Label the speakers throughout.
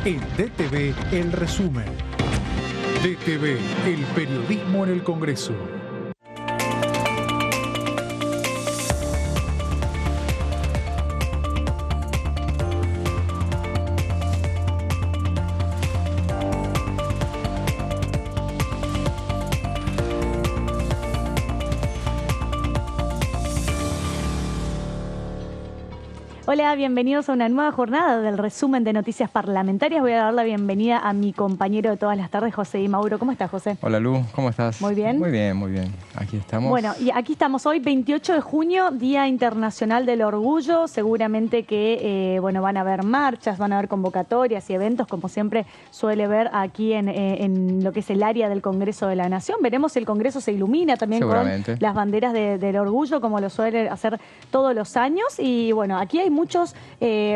Speaker 1: En DTV, el resumen. DTV, el periodismo en el Congreso.
Speaker 2: Hola, bienvenidos a una nueva jornada del resumen de noticias parlamentarias. Voy a dar la bienvenida a mi compañero de todas las tardes, José Di Mauro. ¿Cómo estás, José?
Speaker 3: Hola, Lu, ¿cómo estás?
Speaker 2: Muy bien.
Speaker 3: Muy bien, muy bien. Aquí estamos.
Speaker 2: Bueno, y aquí estamos hoy, 28 de junio, Día Internacional del Orgullo. Seguramente que van a haber marchas, van a haber convocatorias y eventos, como siempre suele ver aquí en lo que es el área del Congreso de la Nación. Veremos si el Congreso se ilumina también con las banderas del orgullo, como lo suele hacer todos los años. Y bueno, aquí hay muchos,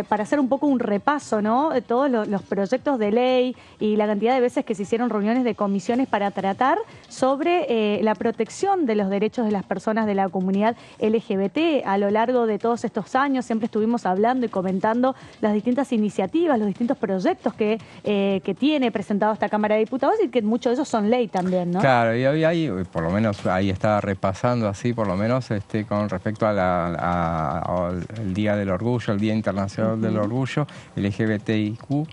Speaker 2: para hacer un poco un repaso, ¿no? De todos los proyectos de ley y la cantidad de veces que se hicieron reuniones de comisiones para tratar sobre la protección de los derechos de las personas de la comunidad LGBT. A lo largo de todos estos años siempre estuvimos hablando y comentando las distintas iniciativas, los distintos proyectos que tiene presentado esta Cámara de Diputados y que muchos de esos son ley también, ¿no?
Speaker 3: Claro, y hoy hay, por lo menos ahí estaba repasando así, por lo menos con respecto al Día del Orgullo, el Día Internacional del Orgullo, LGBTIQ.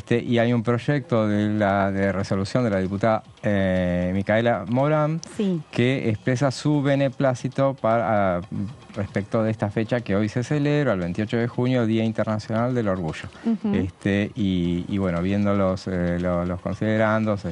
Speaker 3: Y hay un proyecto de resolución de la diputada Micaela Morán,
Speaker 2: sí,
Speaker 3: que expresa su beneplácito respecto de esta fecha que hoy se celebra, el 28 de junio, Día Internacional del Orgullo. Y bueno, viendo los considerandos,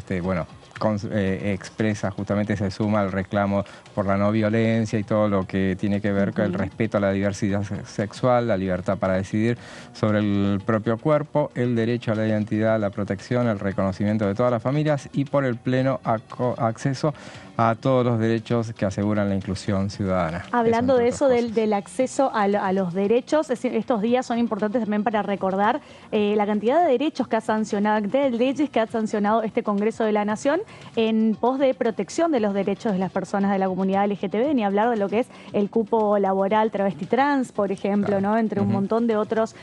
Speaker 3: expresa, justamente se suma al reclamo por la no violencia y todo lo que tiene que ver con el respeto a la diversidad sexual, la libertad para decidir sobre el propio cuerpo, el derecho a la identidad, la protección, el reconocimiento de todas las familias y por el pleno acceso a todos los derechos que aseguran la inclusión ciudadana.
Speaker 2: Hablando de eso, del acceso a los derechos, estos días son importantes también para recordar la cantidad de derechos que ha sancionado, de leyes que ha sancionado este Congreso de la Nación en pos de protección de los derechos de las personas de la comunidad LGTB, ni hablar de lo que es el cupo laboral travesti trans, por ejemplo, claro, ¿no? Entre un montón de otros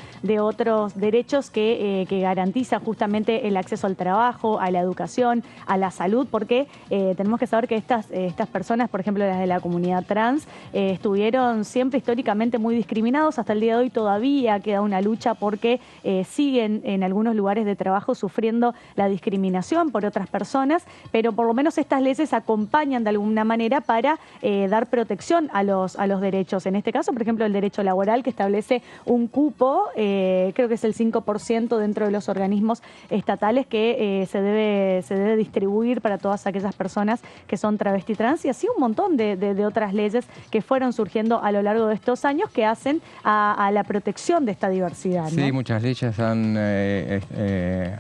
Speaker 2: derechos que garantizan justamente el acceso al trabajo, a la educación, a la salud, porque tenemos que saber que estas personas, por ejemplo las de la comunidad trans, estuvieron siempre históricamente muy discriminados. Hasta el día de hoy todavía queda una lucha porque siguen en algunos lugares de trabajo sufriendo la discriminación por otras personas, pero por lo menos estas leyes acompañan de alguna manera para dar protección a los derechos. En este caso, por ejemplo, el derecho laboral, que establece un cupo, creo que es el 5% dentro de los organismos estatales que se debe distribuir para todas aquellas personas que son travesti trans, y así un montón de otras leyes que fueron surgiendo a lo largo de estos años que hacen a la protección de esta diversidad, ¿no?
Speaker 3: Sí, muchas leyes han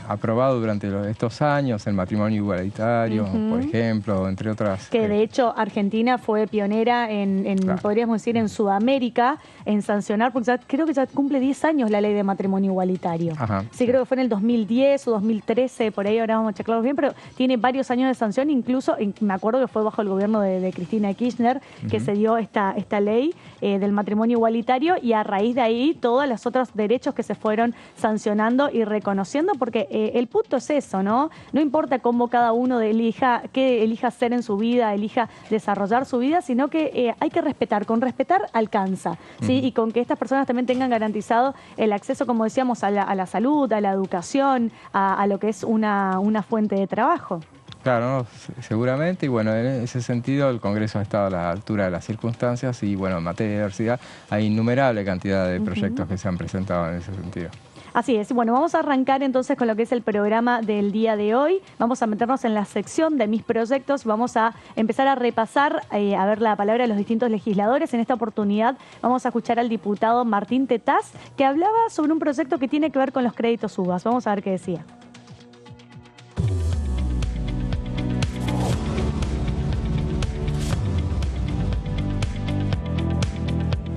Speaker 3: aprobado durante estos años, el matrimonio igualitario, por ejemplo, entre otras. Que
Speaker 2: de hecho Argentina fue pionera claro, podríamos decir, en Sudamérica, en sancionar, porque creo que ya cumple 10 años la ley de matrimonio igualitario.
Speaker 3: Ajá,
Speaker 2: sí, creo que fue en el 2010 o 2013, por ahí ahora vamos a checarlo bien, pero tiene varios años de sanción, incluso me acuerdo que fue bajo el gobierno de Cristina Kirchner que se dio esta ley del matrimonio igualitario, y a raíz de ahí todos los otros derechos que se fueron sancionando y reconociendo, porque el punto es eso, ¿no? No importa cómo cada uno qué elija hacer en su vida, elija desarrollar su vida, sino que hay que respetar, con respetar alcanza, ¿sí? Y con que estas personas también tengan garantizado el acceso, como decíamos, a la salud, a la educación, a lo que es una fuente de trabajo.
Speaker 3: Claro, ¿no? Seguramente, y bueno, en ese sentido el Congreso ha estado a la altura de las circunstancias y bueno, en materia de diversidad hay innumerable cantidad de proyectos que se han presentado en ese sentido.
Speaker 2: Así es. Bueno, vamos a arrancar entonces con lo que es el programa del día de hoy. Vamos a meternos en la sección de mis proyectos. Vamos a empezar a repasar, a ver la palabra de los distintos legisladores. En esta oportunidad vamos a escuchar al diputado Martín Tetaz, que hablaba sobre un proyecto que tiene que ver con los créditos UBA. Vamos a ver qué decía.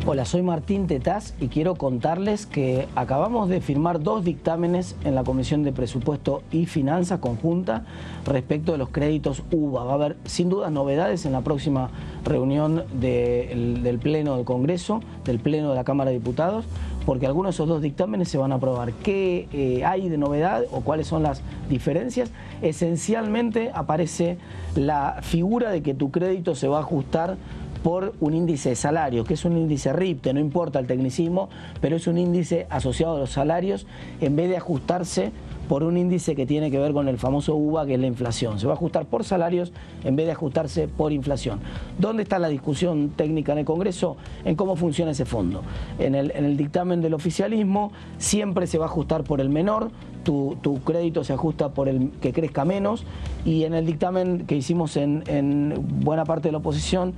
Speaker 4: Hola, soy Martín Tetaz y quiero contarles que acabamos de firmar 2 dictámenes en la Comisión de Presupuesto y Finanzas conjunta respecto de los créditos UBA. Va a haber sin duda novedades en la próxima reunión del Pleno del Congreso, del Pleno de la Cámara de Diputados, porque algunos de esos dos dictámenes se van a aprobar. ¿Qué hay de novedad o cuáles son las diferencias? Esencialmente aparece la figura de que tu crédito se va a ajustar por un índice de salarios, que es un índice RIPTE, no importa el tecnicismo, pero es un índice asociado a los salarios, en vez de ajustarse por un índice que tiene que ver con el famoso UVA, que es la inflación. Se va a ajustar por salarios en vez de ajustarse por inflación. ¿Dónde está la discusión técnica en el Congreso? En cómo funciona ese fondo. En el dictamen del oficialismo siempre se va a ajustar por el menor, tu crédito se ajusta por el que crezca menos, y en el dictamen que hicimos en buena parte de la oposición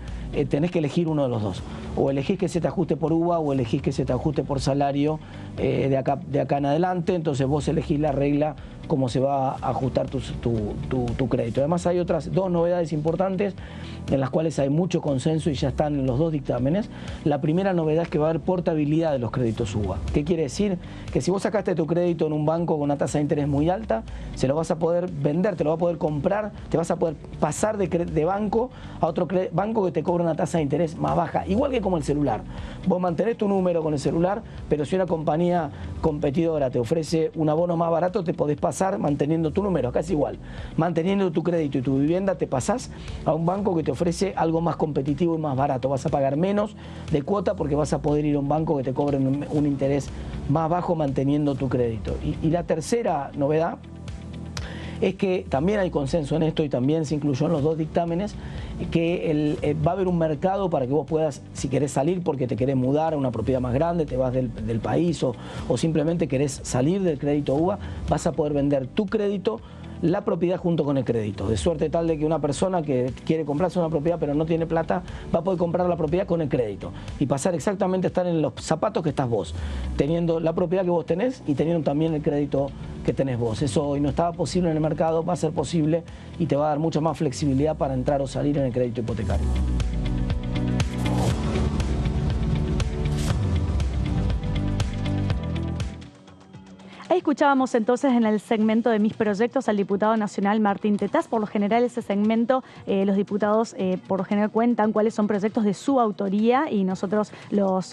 Speaker 4: tenés que elegir uno de los dos. O elegís que se te ajuste por UVA o elegís que se te ajuste por salario de acá en adelante. Entonces vos elegís la regla cómo se va a ajustar tu crédito. Además hay otras dos novedades importantes en las cuales hay mucho consenso y ya están en los dos dictámenes. La primera novedad es que va a haber portabilidad de los créditos UVA. ¿Qué quiere decir? Que si vos sacaste tu crédito en un banco con una tasa de interés muy alta, se lo vas a poder vender, te lo vas a poder comprar, te vas a poder pasar de banco a otro banco que te cobra una tasa de interés más baja, igual que como el celular. Vos mantenés tu número con el celular, pero si una compañía competidora te ofrece un abono más barato, te podés pasar manteniendo tu número. Acá es igual, manteniendo tu crédito y tu vivienda, te pasás a un banco que te ofrece algo más competitivo y más barato. Vas a pagar menos de cuota porque vas a poder ir a un banco que te cobre un interés más bajo manteniendo tu crédito. Y la tercera novedad es que también hay consenso en esto y también se incluyó en los dos dictámenes, que va a haber un mercado para que vos puedas, si querés salir porque te querés mudar a una propiedad más grande, te vas del país o simplemente querés salir del crédito UVA, vas a poder vender tu crédito, la propiedad junto con el crédito, de suerte tal de que una persona que quiere comprarse una propiedad pero no tiene plata, va a poder comprar la propiedad con el crédito y pasar exactamente a estar en los zapatos que estás vos, teniendo la propiedad que vos tenés y teniendo también el crédito que tenés vos. Eso hoy no estaba posible en el mercado, va a ser posible y te va a dar mucha más flexibilidad para entrar o salir en el crédito hipotecario.
Speaker 2: Ahí escuchábamos entonces en el segmento de Mis Proyectos al diputado nacional Martín Tetaz. Por lo general ese segmento los diputados por lo general cuentan cuáles son proyectos de su autoría y nosotros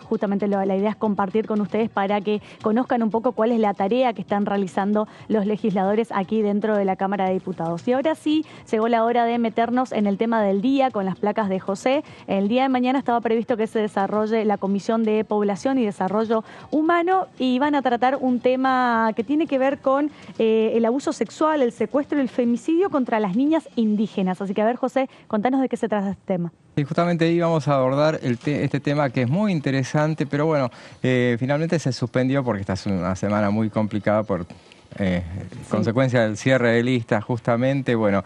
Speaker 2: justamente la idea es compartir con ustedes para que conozcan un poco cuál es la tarea que están realizando los legisladores aquí dentro de la Cámara de Diputados. Y ahora sí, llegó la hora de meternos en el tema del día con las placas de José. El día de mañana estaba previsto que se desarrolle la Comisión de Población y Desarrollo Humano y van a tratar un tema que tiene que ver con el abuso sexual, el secuestro y el femicidio contra las niñas indígenas. Así que a ver, José, contanos de qué se trata este tema.
Speaker 3: Y justamente íbamos a abordar este tema que es muy interesante, pero bueno, finalmente se suspendió porque esta es una semana muy complicada por consecuencia del cierre de listas, justamente, bueno,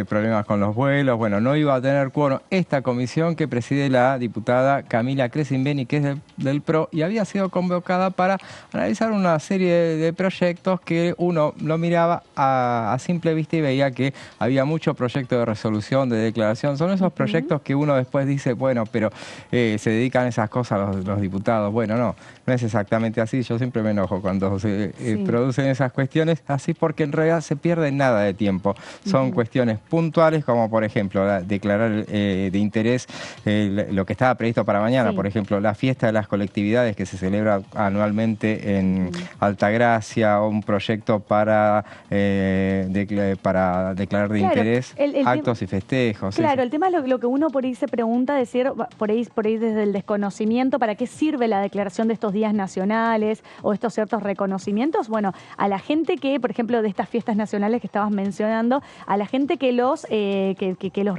Speaker 3: problemas con los vuelos, bueno, no iba a tener quórum esta comisión que preside la diputada Camila Crescimbeni, que es del PRO, y había sido convocada para analizar una serie de proyectos que uno lo miraba a simple vista y veía que había mucho proyecto de resolución, de declaración. Son esos proyectos que uno después dice, bueno, pero se dedican a esas cosas los diputados. Bueno, no es exactamente así. Yo siempre me enojo cuando se producen esas cuestiones así porque en realidad se pierde nada de tiempo. Son cuestiones puntuales como por ejemplo declarar de interés lo que estaba previsto para mañana, por ejemplo la fiesta de las colectividades que se celebra anualmente en Altagracia, o un proyecto para declarar de interés actos y festejos.
Speaker 2: Claro, el tema es lo que uno por ahí se pregunta, decir por ahí desde el desconocimiento, ¿para qué sirve la declaración de estos días nacionales o estos ciertos reconocimientos? Bueno, a la gente que, por ejemplo, de estas fiestas nacionales que estabas mencionando, a la gente que los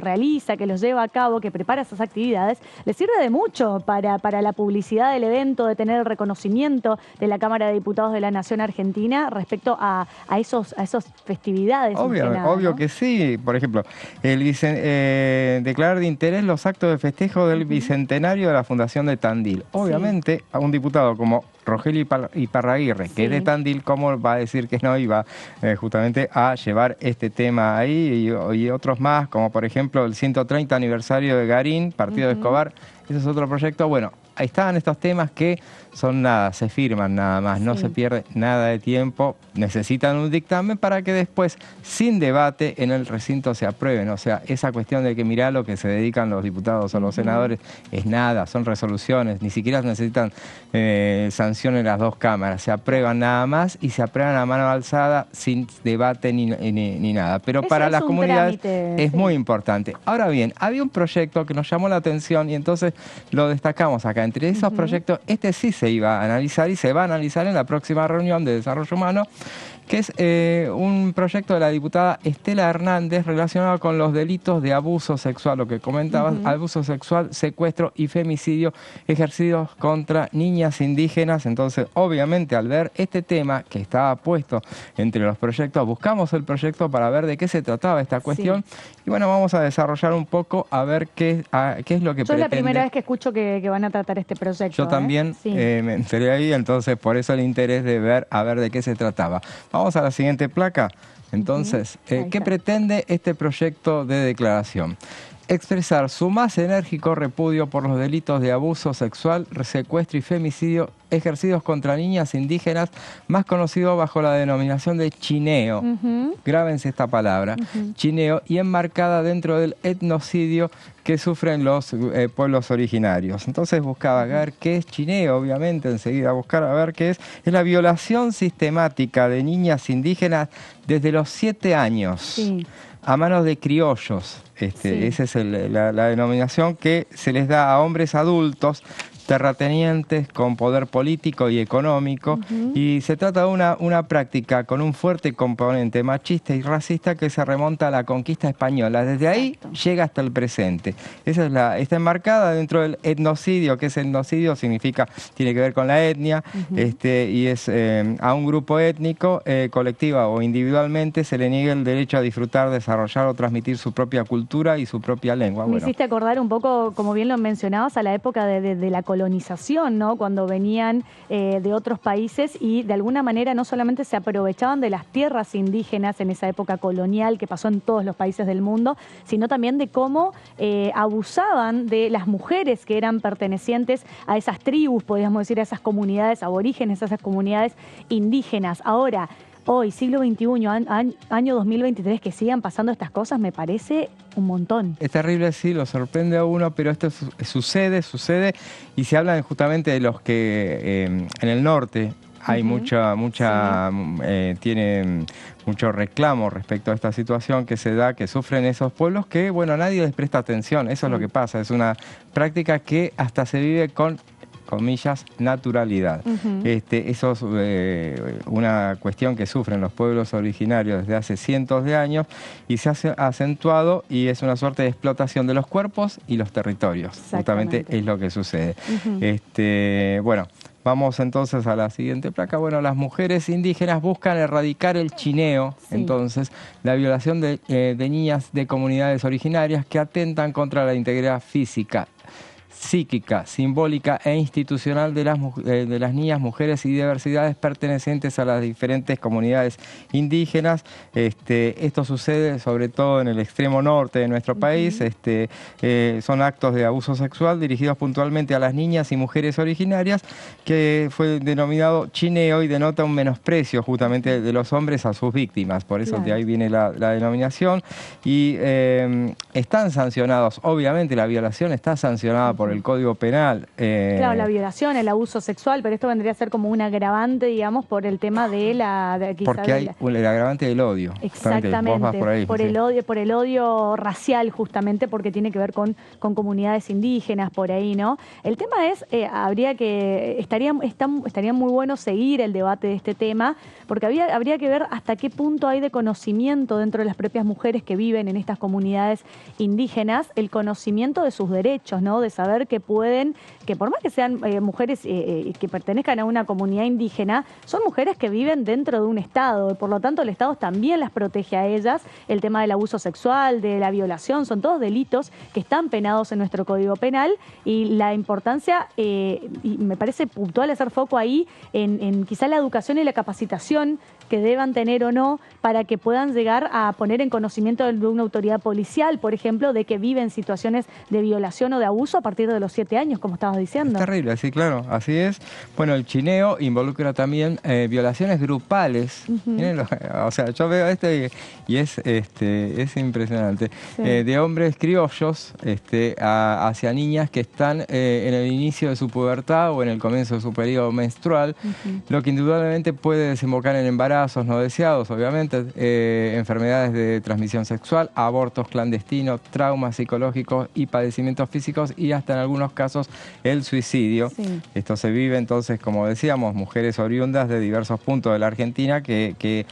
Speaker 2: realiza, que los lleva a cabo, que prepara esas actividades, les sirve de mucho para la publicidad del evento, de tener el reconocimiento de la Cámara de Diputados de la Nación Argentina respecto a esas festividades.
Speaker 3: Obvio que sí. Por ejemplo, declarar de interés los actos de festejo del bicentenario de la Fundación de Tandil. Obviamente, a un diputado como Rogelio Iparraguirre, que es de Tandil, ¿cómo va a decir que no iba justamente a llevar este tema ahí y otros más, como por ejemplo el 130 aniversario de Garín, partido de Escobar? Ese es otro proyecto. Bueno, estaban estos temas que son nada, se firman nada más, no se pierde nada de tiempo, necesitan un dictamen para que después, sin debate, en el recinto se aprueben. O sea, esa cuestión de que mirá lo que se dedican los diputados o los senadores es nada, son resoluciones, ni siquiera necesitan sanción en las dos cámaras, se aprueban nada más y se aprueban a mano alzada sin debate ni nada. Pero
Speaker 2: Eso
Speaker 3: para
Speaker 2: es
Speaker 3: las
Speaker 2: un
Speaker 3: comunidades
Speaker 2: trámite,
Speaker 3: es muy importante. Ahora bien, había un proyecto que nos llamó la atención y entonces lo destacamos acá. Entre esos proyectos, este sí se iba a analizar y se va a analizar en la próxima reunión de Desarrollo Humano, que es un proyecto de la diputada Estela Hernández relacionado con los delitos de abuso sexual, lo que comentabas, abuso sexual, secuestro y femicidio ejercidos contra niñas indígenas. Entonces, obviamente, al ver este tema que estaba puesto entre los proyectos, buscamos el proyecto para ver de qué se trataba esta cuestión. Y bueno, vamos a desarrollar un poco a ver qué es lo que pretende.
Speaker 2: Yo es la primera vez que escucho que van a tratar este proyecto.
Speaker 3: Yo también me enteré ahí, entonces por eso el interés de ver a ver de qué se trataba. Vamos a la siguiente placa. Entonces, ¿qué pretende este proyecto de declaración? Expresar su más enérgico repudio por los delitos de abuso sexual, secuestro y femicidio ejercidos contra niñas indígenas, más conocido bajo la denominación de chineo. Grábense esta palabra, chineo, y enmarcada dentro del etnocidio que sufren los pueblos originarios. Entonces buscaba ver qué es chineo, obviamente, enseguida buscar a ver qué es. Es la violación sistemática de niñas indígenas desde los 7 años. A manos de criollos. Esa es la denominación que se les da a hombres adultos terratenientes con poder político y económico, y se trata de una práctica con un fuerte componente machista y racista que se remonta a la conquista española. Desde ahí llega hasta el presente. Esa está enmarcada dentro del etnocidio, que es etnocidio, significa, tiene que ver con la etnia, y es a un grupo étnico, colectiva o individualmente, se le niega el derecho a disfrutar, desarrollar o transmitir su propia cultura y su propia lengua.
Speaker 2: Me hiciste acordar un poco, como bien lo mencionabas, a la época de la colonización, ¿no? Cuando venían de otros países y de alguna manera no solamente se aprovechaban de las tierras indígenas en esa época colonial que pasó en todos los países del mundo, sino también de cómo abusaban de las mujeres que eran pertenecientes a esas tribus, podríamos decir, a esas comunidades aborígenes, a esas comunidades indígenas. Ahora, hoy, siglo XXI, año 2023, que sigan pasando estas cosas, me parece un montón.
Speaker 3: Es terrible, sí, lo sorprende a uno, pero esto sucede, y se habla justamente de los que en el norte hay tienen mucho reclamo respecto a esta situación que se da, que sufren esos pueblos que, bueno, nadie les presta atención. Eso es lo que pasa, es una práctica que hasta se vive con, comillas, naturalidad. Eso es una cuestión que sufren los pueblos originarios desde hace cientos de años y se ha acentuado, y es una suerte de explotación de los cuerpos y los territorios. Justamente es lo que sucede. Bueno, vamos entonces a la siguiente placa. Bueno, las mujeres indígenas buscan erradicar el chineo, entonces, la violación de niñas de comunidades originarias que atentan contra la integridad física, psíquica, simbólica e institucional de las niñas, mujeres y diversidades pertenecientes a las diferentes comunidades indígenas. Esto sucede sobre todo en el extremo norte de nuestro país. Son actos de abuso sexual dirigidos puntualmente a las niñas y mujeres originarias, que fue denominado chineo y denota un menosprecio justamente de los hombres a sus víctimas. Por eso de ahí viene la denominación. Y están sancionados, obviamente la violación está sancionada por el Código Penal.
Speaker 2: Claro, la violación, el abuso sexual, pero esto vendría a ser como un agravante, digamos, por el tema de la...
Speaker 3: Porque hay el agravante del odio.
Speaker 2: Exactamente,
Speaker 3: vos vas por ahí,
Speaker 2: por el odio racial, justamente, porque tiene que ver con comunidades indígenas, por ahí, ¿no? El tema es, estaría muy bueno seguir el debate de este tema, porque habría que ver hasta qué punto hay de conocimiento dentro de las propias mujeres que viven en estas comunidades indígenas, el conocimiento de sus derechos, ¿no? De saber que por más que sean mujeres que pertenezcan a una comunidad indígena, son mujeres que viven dentro de un Estado, y por lo tanto el Estado también las protege a ellas. El tema del abuso sexual, de la violación, son todos delitos que están penados en nuestro Código Penal, y la importancia, y me parece puntual hacer foco ahí, en quizá la educación y la capacitación que deban tener o no, para que puedan llegar a poner en conocimiento de una autoridad policial, por ejemplo, de que viven situaciones de violación o de abuso a partir de los 7 años, como estabas diciendo.
Speaker 3: Es terrible, sí, claro, así es. Bueno, el chineo involucra también violaciones grupales. Miren, o sea, yo veo esto y es impresionante.
Speaker 2: Sí.
Speaker 3: De hombres criollos hacia niñas que están en el inicio de su pubertad o en el comienzo de su periodo menstrual, lo que indudablemente puede desembocar en embarazos no deseados, obviamente, enfermedades de transmisión sexual, abortos clandestinos, traumas psicológicos y padecimientos físicos y hasta en algunos casos el suicidio. Sí. Esto se vive entonces, como decíamos, mujeres oriundas de diversos puntos de la Argentina que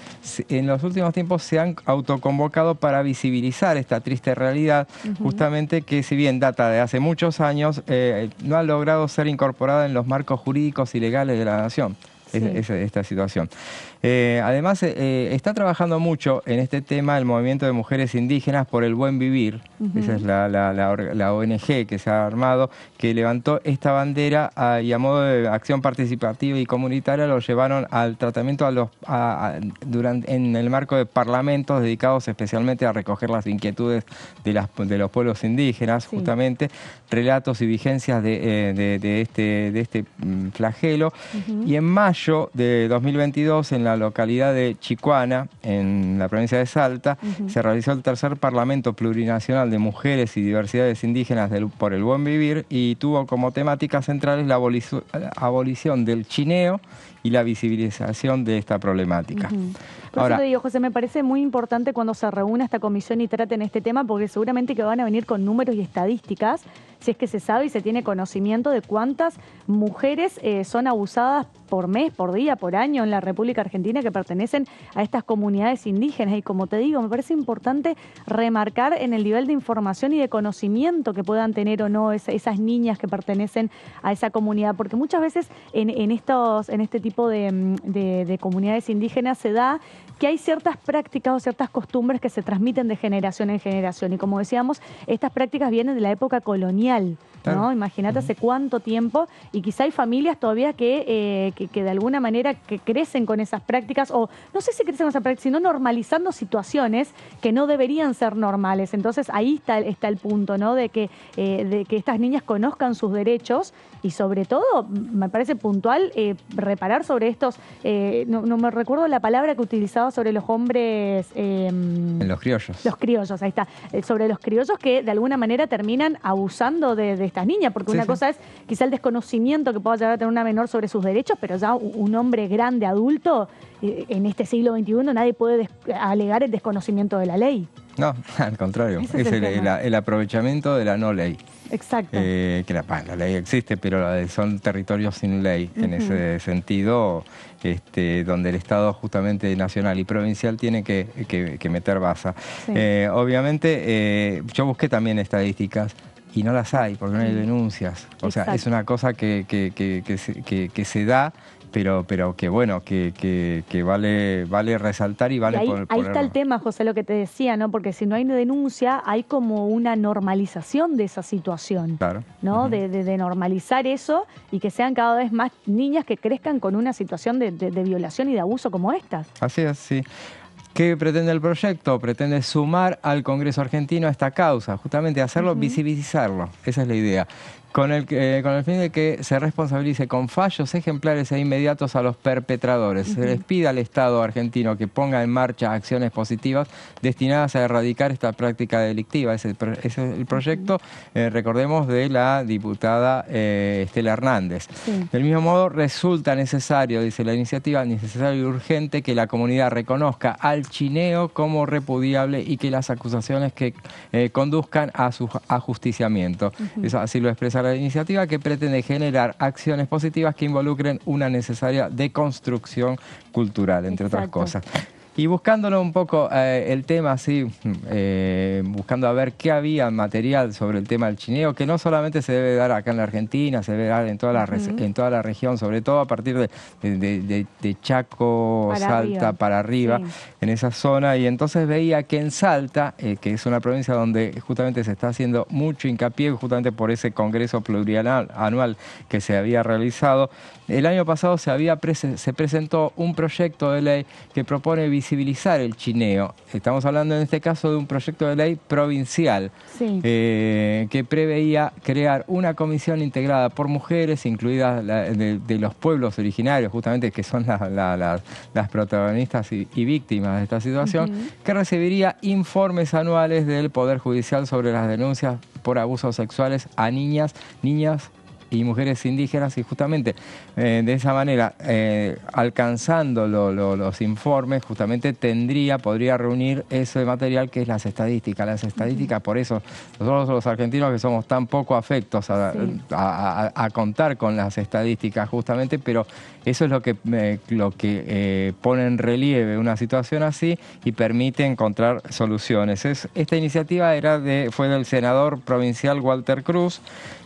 Speaker 3: en los últimos tiempos se han autoconvocado para visibilizar esta triste realidad, justamente que si bien data de hace muchos años, no ha logrado ser incorporada en los marcos jurídicos y legales de la nación. Sí. Esta situación. Además, está trabajando mucho en este tema el movimiento de mujeres indígenas por el buen vivir. Esa es la ONG que se ha armado, que levantó esta bandera y a modo de acción participativa y comunitaria lo llevaron al tratamiento en el marco de parlamentos dedicados especialmente a recoger las inquietudes de los pueblos indígenas, sí. Justamente, relatos y vigencias de este flagelo. Y en mayo de 2022, en la localidad de Chicuana, en la provincia de Salta, se realizó el tercer Parlamento Plurinacional de Mujeres y Diversidades Indígenas por el Buen Vivir y tuvo como temáticas centrales la abolición del chineo y la visibilización de esta problemática.
Speaker 2: Por eso te digo, José, me parece muy importante cuando se reúna esta comisión y traten este tema, porque seguramente que van a venir con números y estadísticas, si es que se sabe y se tiene conocimiento de cuántas mujeres son abusadas por mes, por día, por año en la República Argentina que pertenecen a estas comunidades indígenas. Y como te digo, me parece importante remarcar en el nivel de información y de conocimiento que puedan tener o no esas niñas que pertenecen a esa comunidad, porque muchas veces en este tipo de comunidades indígenas se da que hay ciertas prácticas o ciertas costumbres que se transmiten de generación en generación. Y como decíamos, estas prácticas vienen de la época colonial, ¿no? Claro. Imagínate hace cuánto tiempo, y quizá hay familias todavía que de alguna manera que crecen con esas prácticas, o no sé si crecen con esas prácticas, sino normalizando situaciones que no deberían ser normales. Entonces ahí está el punto, ¿no? De que estas niñas conozcan sus derechos y sobre todo, me parece puntual, reparar sobre estos, no me recuerdo la palabra que utilizaba sobre los hombres...
Speaker 3: los criollos.
Speaker 2: Los criollos, ahí está. Sobre los criollos que de alguna manera terminan abusando de estas niñas, porque una cosa es quizá el desconocimiento que pueda llegar a tener una menor sobre sus derechos, pero ya un hombre grande, adulto, en este siglo XXI nadie puede alegar el desconocimiento de la ley.
Speaker 3: No, al contrario, es el aprovechamiento de la no ley.
Speaker 2: Exacto.
Speaker 3: Que la ley existe, pero son territorios sin ley. En ese sentido, donde el Estado justamente nacional y provincial tiene que meter baza. Sí. Obviamente, yo busqué también estadísticas y no las hay, porque no hay denuncias. O sea, es una cosa que se da, pero que bueno, que vale resaltar y vale
Speaker 2: ahí está el tema, José, lo que te decía, ¿no? Porque si no hay denuncia, hay como una normalización de esa situación, claro. ¿No? De normalizar eso y que sean cada vez más niñas que crezcan con una situación de violación y de abuso como esta.
Speaker 3: Así es, sí. ¿Qué pretende el proyecto? Pretende sumar al Congreso argentino a esta causa, justamente hacerlo, visibilizarlo. Esa es la idea. Con el fin de que se responsabilice con fallos ejemplares e inmediatos a los perpetradores. Se les pide al Estado argentino que ponga en marcha acciones positivas destinadas a erradicar esta práctica delictiva. Ese es el proyecto, recordemos, de la diputada Estela Hernández. Sí. Del mismo modo, resulta necesario, dice la iniciativa, necesario y urgente que la comunidad reconozca al chineo como repudiable y que las acusaciones que conduzcan a su ajusticiamiento. Eso así lo expresa la iniciativa, que pretende generar acciones positivas que involucren una necesaria deconstrucción cultural, entre otras cosas. Y buscándolo un poco el tema así, buscando a ver qué había material sobre el tema del chineo, que no solamente se debe dar acá en la Argentina, se debe dar en toda la región, sobre todo a partir de Chaco, Salta, para arriba, en esa zona. Y entonces veía que en Salta, que es una provincia donde justamente se está haciendo mucho hincapié, justamente por ese congreso plurianual que se había realizado, el año pasado se presentó un proyecto de ley que propone visibilizar visibilizar el chineo. Estamos hablando en este caso de un proyecto de ley provincial que preveía crear una comisión integrada por mujeres, incluidas de los pueblos originarios, justamente que son las protagonistas y víctimas de esta situación, que recibiría informes anuales del Poder Judicial sobre las denuncias por abusos sexuales a niñas y mujeres indígenas, y justamente de esa manera, alcanzando los informes, justamente podría reunir ese material que es las estadísticas. Las estadísticas, por eso nosotros los argentinos que somos tan poco afectos a contar con las estadísticas justamente, pero eso es lo que pone en relieve una situación así y permite encontrar soluciones. Esta iniciativa fue del senador provincial Walter Cruz,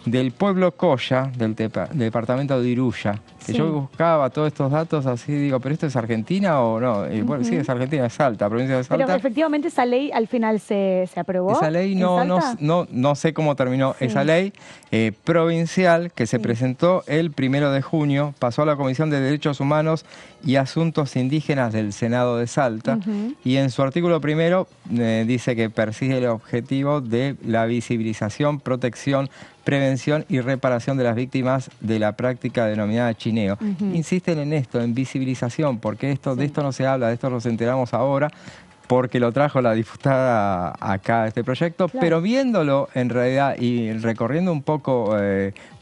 Speaker 3: del pueblo Coya, del departamento de Iruya, que yo buscaba todos estos datos así, digo, ¿pero esto es Argentina o no? Y bueno, sí, es Argentina, es Salta, provincia de Salta.
Speaker 2: Pero efectivamente esa ley al final se aprobó.
Speaker 3: Esa ley no sé cómo terminó esa ley provincial que se presentó el 1 de junio, pasó a la Comisión de Derechos Humanos y Asuntos Indígenas del Senado de Salta, y en su artículo primero dice que persigue el objetivo de la visibilización, protección, prevención y reparación de las víctimas de la práctica denominada chineo. Insisten en esto, en visibilización, porque de esto no se habla, de esto nos enteramos ahora, porque lo trajo la diputada acá este proyecto, pero viéndolo en realidad y recorriendo un poco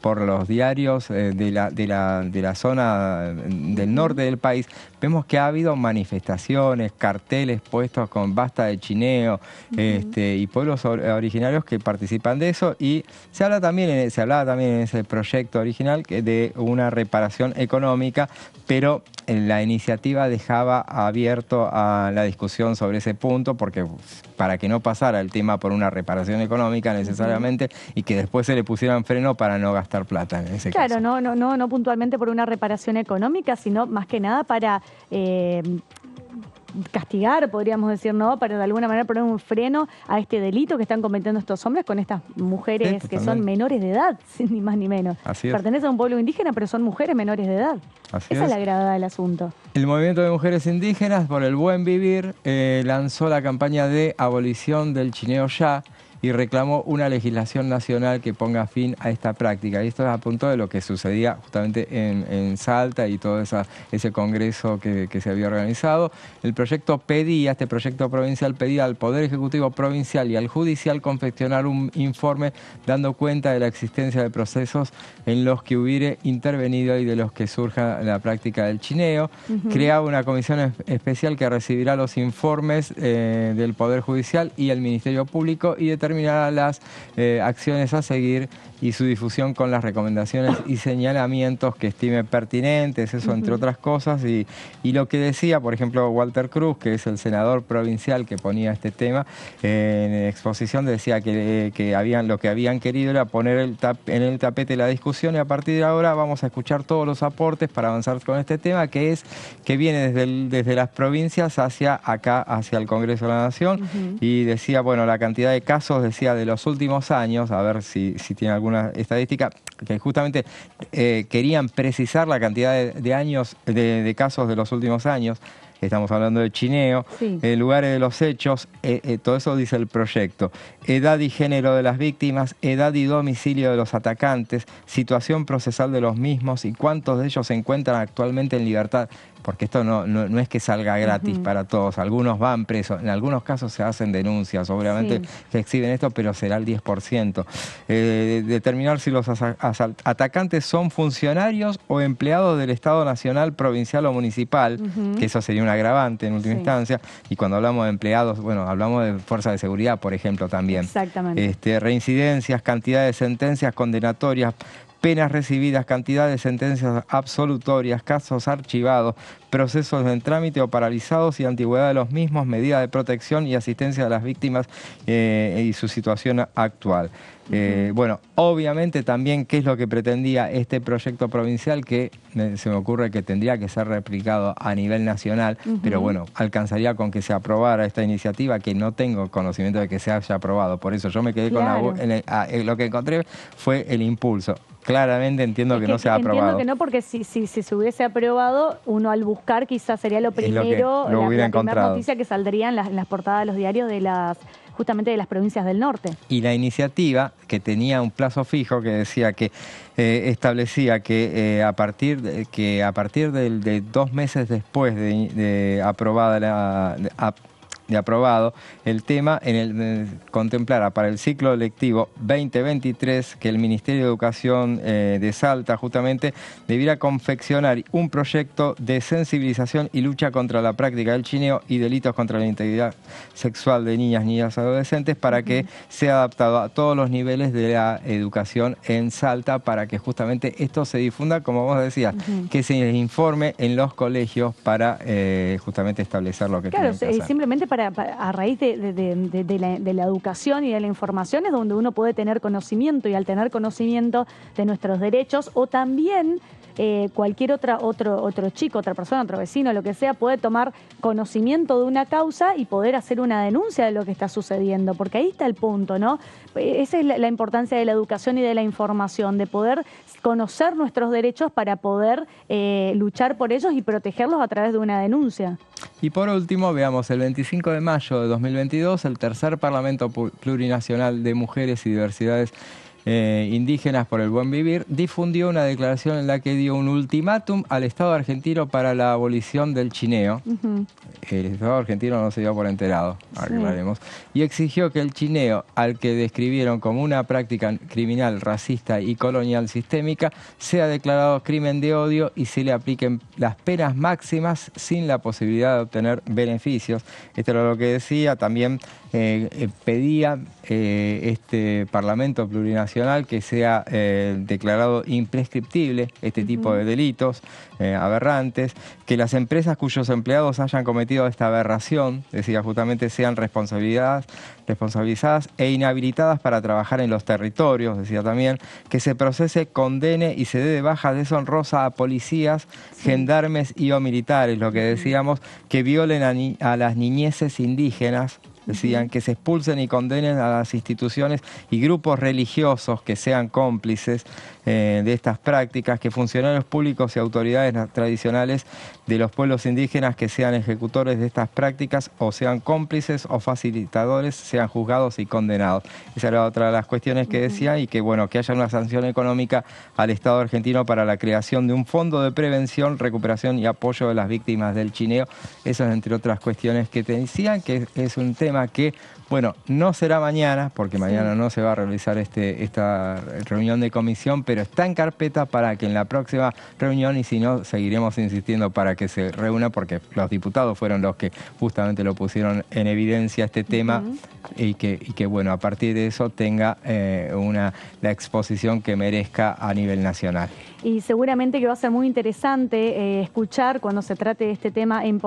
Speaker 3: por los diarios de la zona del norte del país, vemos que ha habido manifestaciones, carteles puestos con basta de chineo, y pueblos originarios que participan de eso, y se hablaba también en ese proyecto original de una reparación económica, pero la iniciativa dejaba abierto a la discusión sobre ese punto, porque para que no pasara el tema por una reparación económica necesariamente y que después se le pusieran freno para no gastar plata en ese caso.
Speaker 2: Claro, no puntualmente por una reparación económica, sino más que nada para castigar, podríamos decir, ¿no? Para de alguna manera poner un freno a este delito que están cometiendo estos hombres con estas mujeres que son menores de edad, ni más ni menos. Pertenecen a un pueblo indígena, pero son mujeres menores de edad. Esa es la gravedad del asunto.
Speaker 3: El Movimiento de Mujeres Indígenas por el Buen Vivir lanzó la campaña de abolición del chineo ya y reclamó una legislación nacional que ponga fin a esta práctica. Y esto es a punto de lo que sucedía justamente en Salta y todo ese congreso que se había organizado. Este proyecto provincial pedía al Poder Ejecutivo Provincial y al Judicial confeccionar un informe dando cuenta de la existencia de procesos en los que hubiere intervenido y de los que surja la práctica del chineo. Creaba una comisión especial que recibirá los informes del Poder Judicial y el Ministerio Público y determinará las acciones a seguir y su difusión con las recomendaciones y señalamientos que estime pertinentes, eso entre otras cosas. Y lo que decía, por ejemplo, Walter Cruz, que es el senador provincial que ponía este tema, en exposición decía que lo que habían querido era poner en el tapete la discusión, y a partir de ahora vamos a escuchar todos los aportes para avanzar con este tema, que viene desde las provincias hacia acá, hacia el Congreso de la Nación. Y decía, bueno, la cantidad de casos, decía, de los últimos años, a ver si tiene alguna estadística, que justamente querían precisar la cantidad de años, de casos de los últimos años. Estamos hablando de chineo, lugares de los hechos, todo eso dice el proyecto. Edad y género de las víctimas, edad y domicilio de los atacantes, situación procesal de los mismos y cuántos de ellos se encuentran actualmente en libertad. Porque esto no es que salga gratis para todos. Algunos van presos, en algunos casos se hacen denuncias, obviamente se exhiben esto, pero será el 10%. Determinar si los atacantes son funcionarios o empleados del Estado Nacional, Provincial o Municipal, que eso sería un agravante en última instancia. Y cuando hablamos de empleados, bueno, hablamos de fuerza de seguridad, por ejemplo, también.
Speaker 2: Exactamente.
Speaker 3: Reincidencias, cantidad de sentencias condenatorias, penas recibidas, cantidad de sentencias absolutorias, casos archivados, procesos en trámite o paralizados y antigüedad de los mismos, medidas de protección y asistencia a las víctimas y su situación actual. Bueno, obviamente también qué es lo que pretendía este proyecto provincial, que se me ocurre que tendría que ser replicado a nivel nacional, pero bueno, alcanzaría con que se aprobara esta iniciativa, que no tengo conocimiento de que se haya aprobado, por eso yo me quedé con lo que encontré fue el impulso. claramente entiendo que no se ha aprobado.
Speaker 2: Entiendo que no, porque si se hubiese aprobado, uno al buscar quizás sería lo primero,
Speaker 3: lo hubiera
Speaker 2: la primera
Speaker 3: encontrado.
Speaker 2: noticia que saldría en las portadas de los diarios justamente de las provincias del norte.
Speaker 3: Y la iniciativa, que tenía un plazo fijo, que decía que establecía que a partir de 2 meses después de aprobado el tema, contemplara para el ciclo lectivo 2023 que el Ministerio de Educación de Salta justamente debiera confeccionar un proyecto de sensibilización y lucha contra la práctica del chineo y delitos contra la integridad sexual de niñas y adolescentes para que sea adaptado a todos los niveles de la educación en Salta, para que justamente esto se difunda, como vos decías, que se les informe en los colegios para justamente establecer lo que tienen que hacer.
Speaker 2: Simplemente a raíz de la educación y de la información es donde uno puede tener conocimiento, y al tener conocimiento de nuestros derechos, o también cualquier otro chico, otra persona, otro vecino, lo que sea, puede tomar conocimiento de una causa y poder hacer una denuncia de lo que está sucediendo, porque ahí está el punto, ¿no? Esa es la importancia de la educación y de la información, de poder conocer nuestros derechos para poder luchar por ellos y protegerlos a través de una denuncia.
Speaker 3: Y por último, veamos, el 25 de mayo de 2022, el tercer Parlamento Plurinacional de Mujeres y Diversidades Indígenas por el Buen Vivir difundió una declaración en la que dio un ultimátum al Estado argentino para la abolición del chineo. El Estado argentino no se dio por enterado, aclararemos, y exigió que el chineo, al que describieron como una práctica criminal, racista y colonial sistémica, sea declarado crimen de odio y se le apliquen las penas máximas sin la posibilidad de obtener beneficios. Esto era lo que decía. También pedía este Parlamento Plurinacional que sea declarado imprescriptible este tipo de delitos aberrantes, que las empresas cuyos empleados hayan cometido esta aberración, decía justamente, sean responsabilizadas e inhabilitadas para trabajar en los territorios, decía también, que se procese, condene y se dé de baja deshonrosa a policías, gendarmes y o militares, lo que decíamos, que violen a las niñeces indígenas. Decían que se expulsen y condenen a las instituciones y grupos religiosos que sean cómplices de estas prácticas, que funcionarios públicos y autoridades tradicionales de los pueblos indígenas que sean ejecutores de estas prácticas o sean cómplices o facilitadores sean juzgados y condenados. Esa era otra de las cuestiones que decía, y que bueno, que haya una sanción económica al Estado argentino para la creación de un fondo de prevención, recuperación y apoyo de las víctimas del chineo. Eso es entre otras cuestiones que te decían, que es un tema que, bueno, no será mañana, porque mañana no se va a realizar esta reunión de comisión, pero está en carpeta para que en la próxima reunión, y si no, seguiremos insistiendo para que se reúna, porque los diputados fueron los que justamente lo pusieron en evidencia este tema, y que bueno, a partir de eso tenga la exposición que merezca a nivel nacional.
Speaker 2: Y seguramente que va a ser muy interesante escuchar cuando se trate de este tema en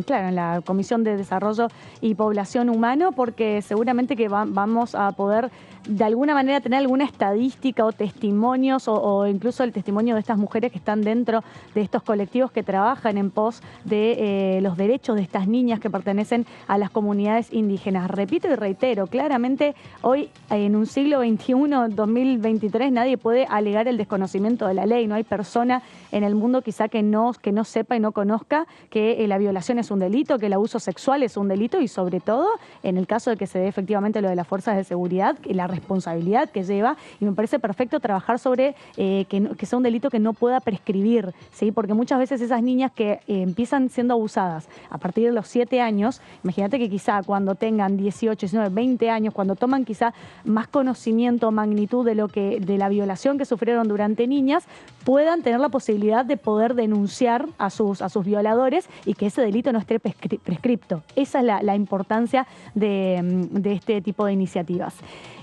Speaker 2: la Comisión de Desarrollo y Población Humano, porque seguramente que vamos a poder de alguna manera tener alguna estadística o testimonios o incluso el testimonio de estas mujeres que están dentro de estos colectivos que trabajan en pos de los derechos de estas niñas que pertenecen a las comunidades indígenas. Repito y reitero, claramente hoy en un siglo XXI, 2023, nadie puede alegar el desconocimiento de la ley. No hay persona en el mundo quizá que no sepa y no conozca que la violación es un delito, que el abuso sexual es un delito, y sobre todo en el caso de que se dé efectivamente lo de las fuerzas de seguridad, la responsabilidad que lleva, y me parece perfecto trabajar sobre que sea un delito que no pueda prescribir, ¿sí? Porque muchas veces esas niñas que empiezan siendo abusadas a partir de los 7 años, imagínate que quizá cuando tengan 18, 19, 20 años, cuando toman quizá más conocimiento, magnitud de la violación que sufrieron durante niñas, puedan tener la posibilidad de poder denunciar a sus violadores y que ese delito no esté prescripto. Esa es la importancia de este tipo de iniciativas.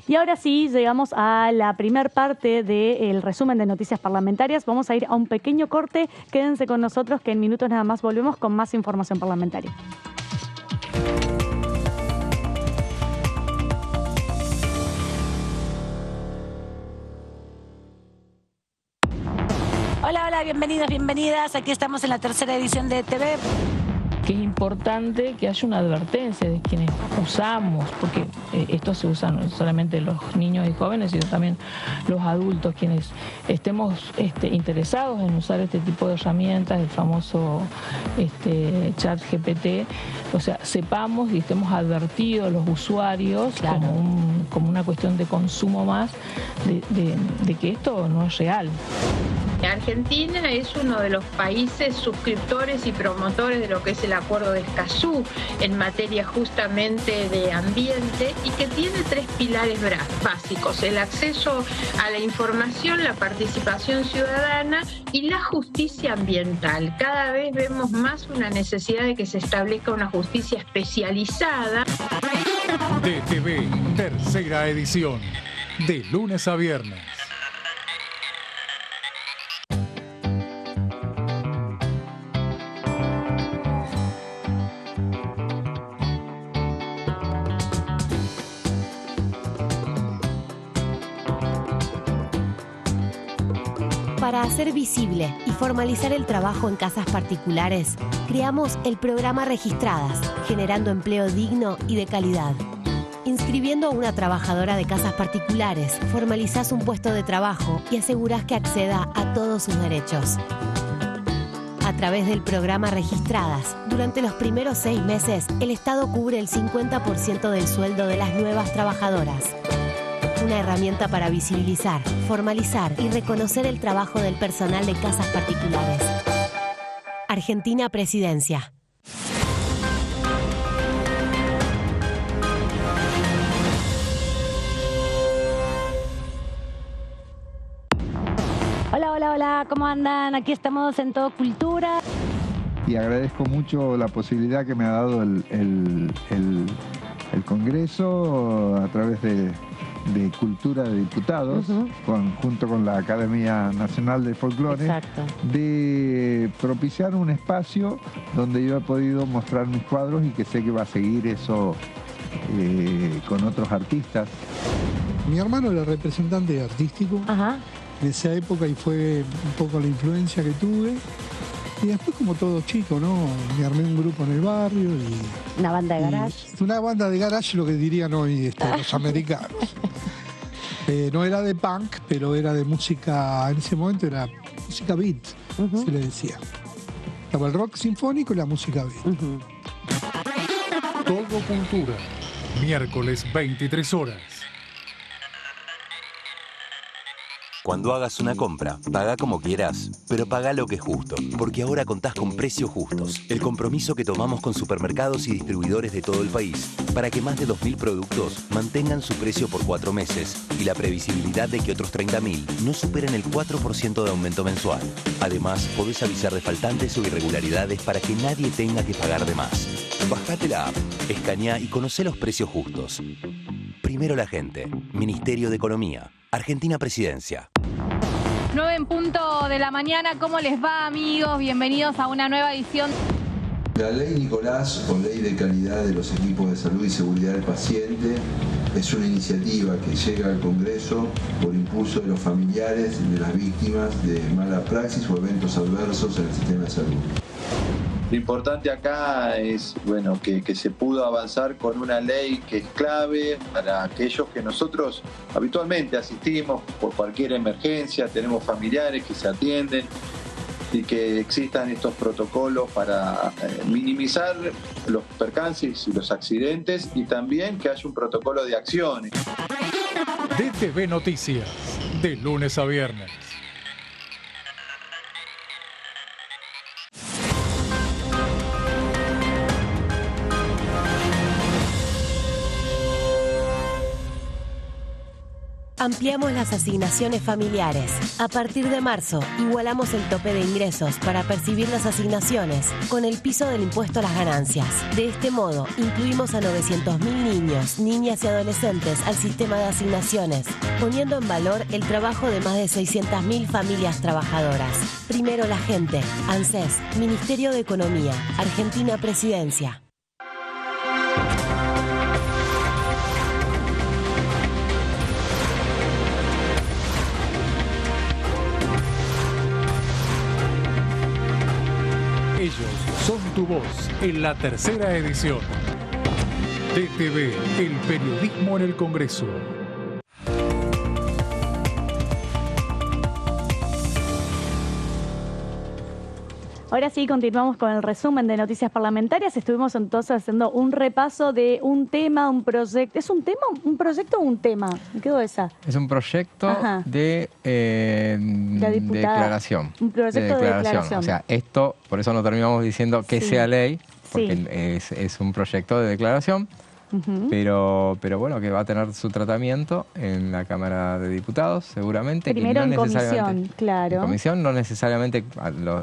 Speaker 2: Y ahora sí, llegamos a la primer parte del resumen de noticias parlamentarias. Vamos a ir a un pequeño corte. Quédense con nosotros, que en minutos nada más volvemos con más información parlamentaria.
Speaker 5: Hola, bienvenidos, bienvenidas. Aquí estamos en la tercera edición de TV. que es importante que haya una advertencia de quienes usamos, porque esto se usa no solamente los niños y jóvenes, sino también los adultos, quienes estemos interesados en usar este tipo de herramientas, el famoso chat GPT, o sea, sepamos y estemos advertidos los usuarios, claro, como una cuestión de consumo más, de que esto no es real.
Speaker 6: Argentina es uno de los países suscriptores y promotores de lo que es el Acuerdo de Escazú en materia justamente de ambiente y que tiene 3 pilares básicos: el acceso a la información, la participación ciudadana y la justicia ambiental. Cada vez vemos más una necesidad de que se establezca una justicia especializada.
Speaker 1: DTV, tercera edición, de lunes a viernes.
Speaker 7: Para hacer visible y formalizar el trabajo en casas particulares, creamos el programa Registradas, generando empleo digno y de calidad. Inscribiendo a una trabajadora de casas particulares, formalizás un puesto de trabajo y asegurás que acceda a todos sus derechos. A través del programa Registradas, durante los primeros 6 meses, el Estado cubre el 50% del sueldo de las nuevas trabajadoras. Una herramienta para visibilizar, formalizar y reconocer el trabajo del personal de casas particulares. Argentina Presidencia.
Speaker 8: Hola, hola, hola, ¿cómo andan? Aquí estamos en Todo Cultura.
Speaker 9: Y agradezco mucho la posibilidad que me ha dado el Congreso a través de Cultura de Diputados, junto con la Academia Nacional de Folclore, de propiciar un espacio donde yo he podido mostrar mis cuadros y que sé que va a seguir eso con otros artistas.
Speaker 10: Mi hermano era representante artístico en esa época y fue un poco la influencia que tuve. Y después, como todo chico, ¿no? Me armé un grupo en el barrio y...
Speaker 8: Una banda de garage.
Speaker 10: Una banda de garage, lo que dirían hoy los americanos. No era de punk, pero era de música, en ese momento era música beat, se le decía. Estaba el rock sinfónico y la música beat.
Speaker 1: Todo Cultura, miércoles 23 horas.
Speaker 11: Cuando hagas una compra, paga como quieras, pero paga lo que es justo, porque ahora contás con Precios Justos, el compromiso que tomamos con supermercados y distribuidores de todo el país, para que más de 2.000 productos mantengan su precio por 4 meses y la previsibilidad de que otros 30.000 no superen el 4% de aumento mensual. Además, podés avisar de faltantes o irregularidades para que nadie tenga que pagar de más. Bajate la app, escaneá y conocé los precios justos. Primero la gente. Ministerio de Economía. Argentina Presidencia.
Speaker 12: 9 en punto de la mañana, ¿cómo les va, amigos? Bienvenidos a una nueva edición.
Speaker 13: La ley Nicolás, o Ley de Calidad de los Equipos de Salud y Seguridad del Paciente, es una iniciativa que llega al Congreso por impulso de los familiares de las víctimas de mala praxis o eventos adversos en el sistema de salud.
Speaker 14: Lo importante acá es que se pudo avanzar con una ley que es clave para aquellos que nosotros habitualmente asistimos por cualquier emergencia, tenemos familiares que se atienden y que existan estos protocolos para minimizar los percances y los accidentes y también que haya un protocolo de acciones.
Speaker 1: DTV Noticias, de lunes a viernes.
Speaker 7: Ampliamos las asignaciones familiares. A partir de marzo, igualamos el tope de ingresos para percibir las asignaciones con el piso del impuesto a las ganancias. De este modo, incluimos a 900.000 niños, niñas y adolescentes al sistema de asignaciones, poniendo en valor el trabajo de más de 600.000 familias trabajadoras. Primero la gente. ANSES, Ministerio de Economía, Argentina Presidencia.
Speaker 1: Ellos son tu su voz en la tercera edición. DTV, el periodismo en el Congreso.
Speaker 2: Ahora sí, continuamos con el resumen de noticias parlamentarias. Estuvimos entonces haciendo un repaso de un tema, un proyecto. ¿Es un tema, un proyecto o un tema? Me quedo esa.
Speaker 3: Es un proyecto de declaración.
Speaker 2: Un proyecto de declaración.
Speaker 3: O sea, esto, por eso no terminamos diciendo que sea ley, porque es un proyecto de declaración. Pero bueno, que va a tener su tratamiento en la Cámara de Diputados, seguramente.
Speaker 2: Primero
Speaker 3: que no
Speaker 2: en comisión, claro.
Speaker 3: En comisión no necesariamente,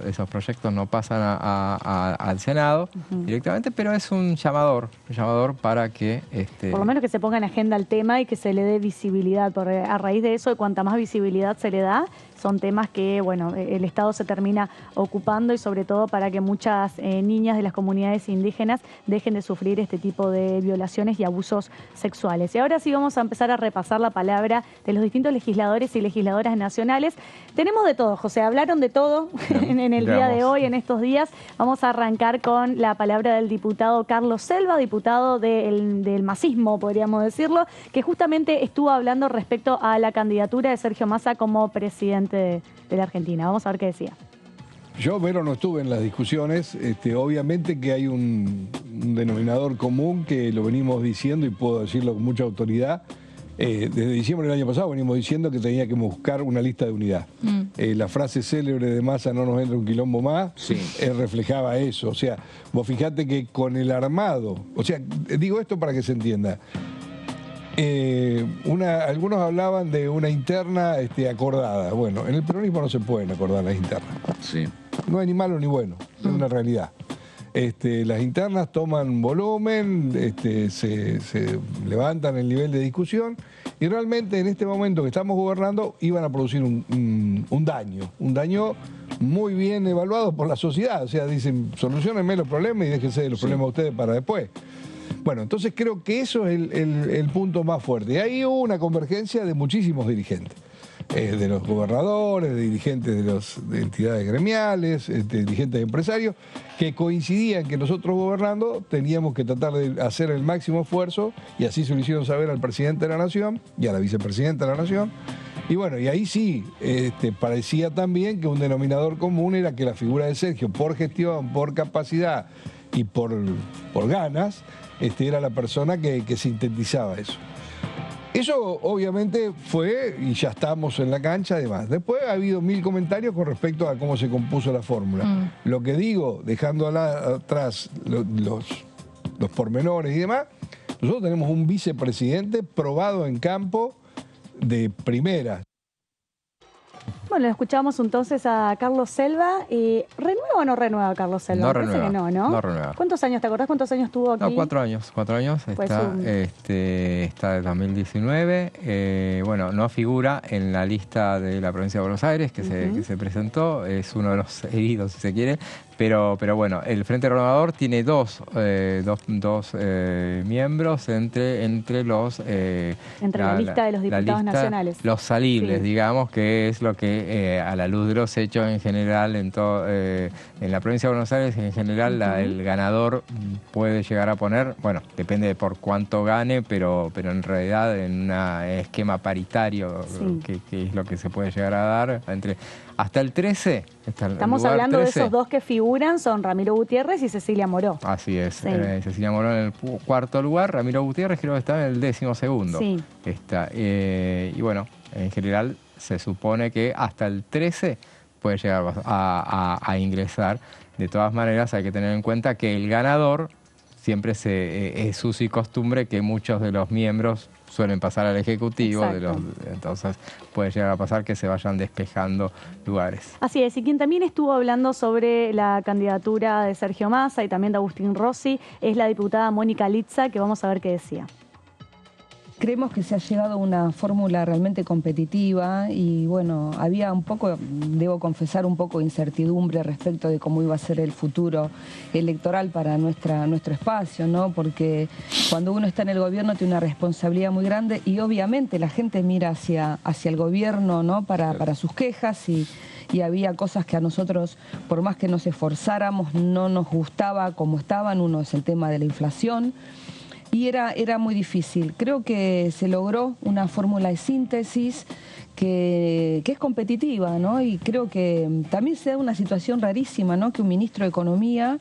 Speaker 3: esos proyectos no pasan al Senado directamente, pero es un llamador para que...
Speaker 2: Por lo menos que se ponga en agenda el tema y que se le dé visibilidad, porque a raíz de eso, cuanta más visibilidad se le da, son temas que, bueno, el Estado se termina ocupando y sobre todo para que muchas niñas de las comunidades indígenas dejen de sufrir este tipo de violaciones y abusos sexuales. Y ahora sí vamos a empezar a repasar la palabra de los distintos legisladores y legisladoras nacionales. Tenemos de todo, José, hablaron de todo en el día de hoy, en estos días. Vamos a arrancar con la palabra del diputado Carlos Selva, diputado del masismo, podríamos decirlo, que justamente estuvo hablando respecto a la candidatura de Sergio Massa como presidente de la Argentina. Vamos a ver qué decía.
Speaker 15: Yo, Vero, no estuve en las discusiones. Obviamente que hay un denominador común que lo venimos diciendo y puedo decirlo con mucha autoridad. Desde diciembre del año pasado venimos diciendo que tenía que buscar una lista de unidad. La frase célebre de Massa, no nos entra un quilombo más, reflejaba eso. O sea, vos fijate que con el armado, o sea, digo esto para que se entienda. Algunos hablaban de una interna acordada. Bueno, en el peronismo no se pueden acordar las internas. No hay ni malo ni bueno, es una realidad. Las internas toman volumen, se levantan el nivel de discusión y realmente en este momento que estamos gobernando iban a producir un daño muy bien evaluado por la sociedad. O sea, dicen, soluciónenme los problemas y déjense de los problemas ustedes para después. Bueno, entonces creo que eso es el punto más fuerte. Y ahí hubo una convergencia de muchísimos dirigentes, de los gobernadores, de dirigentes de entidades gremiales, dirigentes empresarios, que coincidían que nosotros gobernando teníamos que tratar de hacer el máximo esfuerzo, y así se lo hicieron saber al presidente de la Nación y a la vicepresidenta de la Nación. Y bueno, y ahí sí, parecía también que un denominador común era que la figura de Sergio, por gestión, por capacidad y por ganas, era la persona que sintetizaba eso. Eso obviamente fue, y ya estamos en la cancha, además. Después ha habido 1000 comentarios con respecto a cómo se compuso la fórmula. Lo que digo, dejando atrás los pormenores y demás, nosotros tenemos un vicepresidente probado en campo de primera.
Speaker 2: Bueno, escuchamos entonces a Carlos Selva. ¿Renueva o no renueva Carlos Selva?
Speaker 3: No renueva,
Speaker 2: que no
Speaker 3: renueva.
Speaker 2: ¿Cuántos años, te acordás cuántos años tuvo aquí?
Speaker 3: No, 4 años. 4 años, pues está de 2019. Bueno, no figura en la lista de la provincia de Buenos Aires que se presentó. Es uno de los heridos, si se quiere. Pero bueno, el Frente Renovador tiene dos miembros entre los...
Speaker 2: la lista de los diputados nacionales.
Speaker 3: Los salibles, digamos, que es lo que a la luz de los hechos en general, en la provincia de Buenos Aires en general, el ganador puede llegar a poner, bueno, depende de por cuánto gane, pero en realidad en un esquema paritario, que es lo que se puede llegar a dar entre... Hasta el 13.
Speaker 2: Estamos hablando 13. De esos dos que figuran, son Ramiro Gutiérrez y Cecilia Moró.
Speaker 3: Así es. Cecilia Moró en el 4º lugar, Ramiro Gutiérrez creo que está en el 12º.
Speaker 2: Sí.
Speaker 3: Y bueno, en general se supone que hasta el 13 puede llegar a ingresar. De todas maneras hay que tener en cuenta que el ganador siempre es uso y costumbre que muchos de los miembros suelen pasar al Ejecutivo, entonces puede llegar a pasar que se vayan despejando lugares.
Speaker 2: Así es, y quien también estuvo hablando sobre la candidatura de Sergio Massa y también de Agustín Rossi es la diputada Mónica Litza, que vamos a ver qué decía.
Speaker 16: creemos que se ha llegado a una fórmula realmente competitiva y bueno, había un poco, debo confesar, un poco de incertidumbre respecto de cómo iba a ser el futuro electoral para nuestro espacio, ¿no? Porque cuando uno está en el gobierno tiene una responsabilidad muy grande y obviamente la gente mira hacia el gobierno, ¿no? para sus quejas y había cosas que a nosotros, por más que nos esforzáramos, no nos gustaba como estaban. Uno es el tema de la inflación. Y era muy difícil. Creo que se logró una fórmula de síntesis que es competitiva, ¿no? Y creo que también se da una situación rarísima, ¿no? Que un ministro de Economía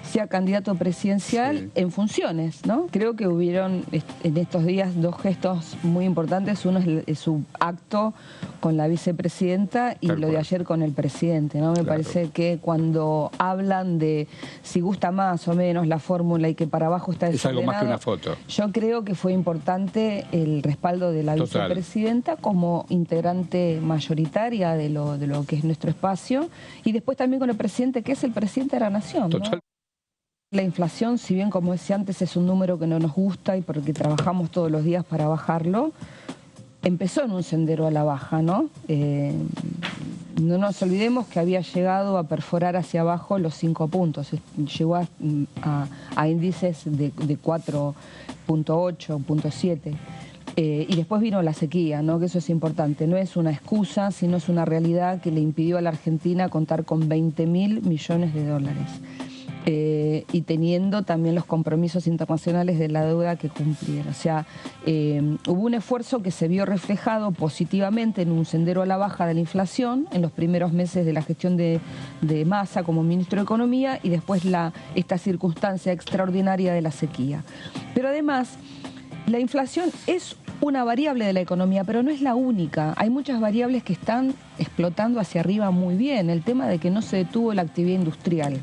Speaker 16: sea candidato presidencial en funciones, ¿no? Creo que hubieron en estos días dos gestos muy importantes. Uno es su acto con la vicepresidenta y lo de ayer con el presidente, ¿no? Me parece que cuando hablan de si gusta más o menos la fórmula y que para abajo está desordenado,
Speaker 17: es algo más que una foto.
Speaker 16: Yo creo que fue importante el respaldo de la vicepresidenta como integrante mayoritaria de lo que es nuestro espacio y después también con el presidente, que es el presidente de la nación, ¿no? La inflación, si bien como decía antes es un número que no nos gusta y porque trabajamos todos los días para bajarlo, empezó en un sendero a la baja, ¿no? No nos olvidemos que había llegado a perforar hacia abajo los 5 puntos, llegó a índices de 4.8, 0.7. Y después vino la sequía, ¿no? Que eso es importante. No es una excusa, sino es una realidad que le impidió a la Argentina contar con 20.000 millones de dólares. Y teniendo también los compromisos internacionales de la deuda que cumplir. O sea, hubo un esfuerzo que se vio reflejado positivamente en un sendero a la baja de la inflación en los primeros meses de la gestión de Massa como ministro de Economía y después esta circunstancia extraordinaria de la sequía. Pero además, la inflación es una variable de la economía, pero no es la única. Hay muchas variables que están explotando hacia arriba muy bien. El tema de que no se detuvo la actividad industrial.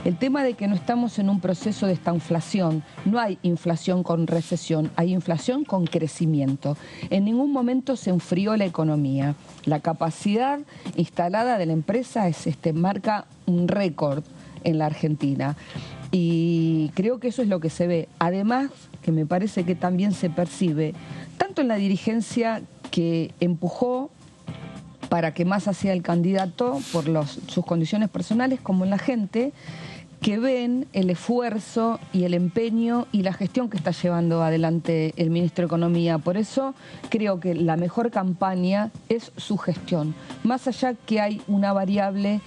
Speaker 16: El tema de que no estamos en un proceso de estanflación. No hay inflación con recesión, hay inflación con crecimiento. En ningún momento se enfrió la economía. La capacidad instalada de la empresa marca un récord en la Argentina. Y creo que eso es lo que se ve. Además, que me parece que también se percibe, tanto en la dirigencia que empujó para que Massa sea el candidato por sus condiciones personales, como en la gente que ven el esfuerzo y el empeño y la gestión que está llevando adelante el ministro de Economía. Por eso creo que la mejor campaña es su gestión. Más allá que hay una variable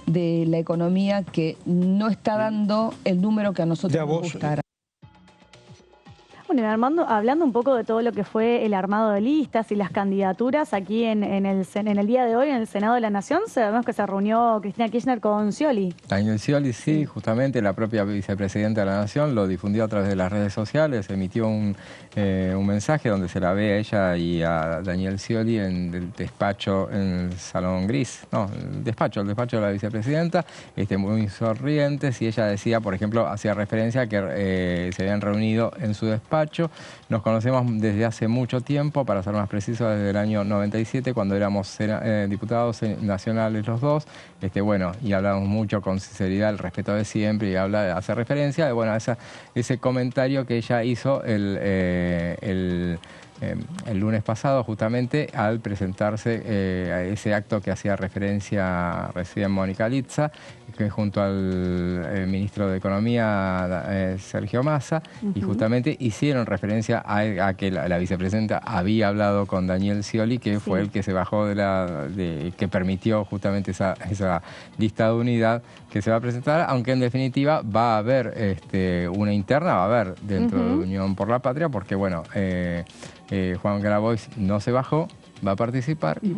Speaker 16: de la economía que no está dando el número que a nosotros nos gustara.
Speaker 2: Bueno, Armando, hablando un poco de todo lo que fue el armado de listas y las candidaturas aquí en el día de hoy en el Senado de la Nación, sabemos que se reunió Cristina Kirchner con Scioli.
Speaker 3: Daniel Scioli, sí, justamente la propia vicepresidenta de la Nación lo difundió a través de las redes sociales, emitió un mensaje donde se la ve a ella y a Daniel Scioli en el despacho, en el Salón Gris, no, el despacho de la vicepresidenta, muy sonrientes, y ella decía, por ejemplo, hacía referencia a que se habían reunido en su despacho. Nos conocemos desde hace mucho tiempo, para ser más preciso, desde el año 97, cuando éramos diputados nacionales los dos, y hablamos mucho con sinceridad, el respeto de siempre, y hace referencia a ese comentario que ella hizo el lunes pasado, justamente al presentarse a ese acto que hacía referencia recién Mónica Litza, que junto al ministro de Economía, Sergio Massa, y justamente hicieron referencia a que la vicepresidenta había hablado con Daniel Scioli, que fue el que se bajó que permitió justamente esa lista de unidad que se va a presentar, aunque en definitiva va a haber una interna, va a haber dentro de Unión por la Patria, porque Juan Grabois no se bajó, va a participar y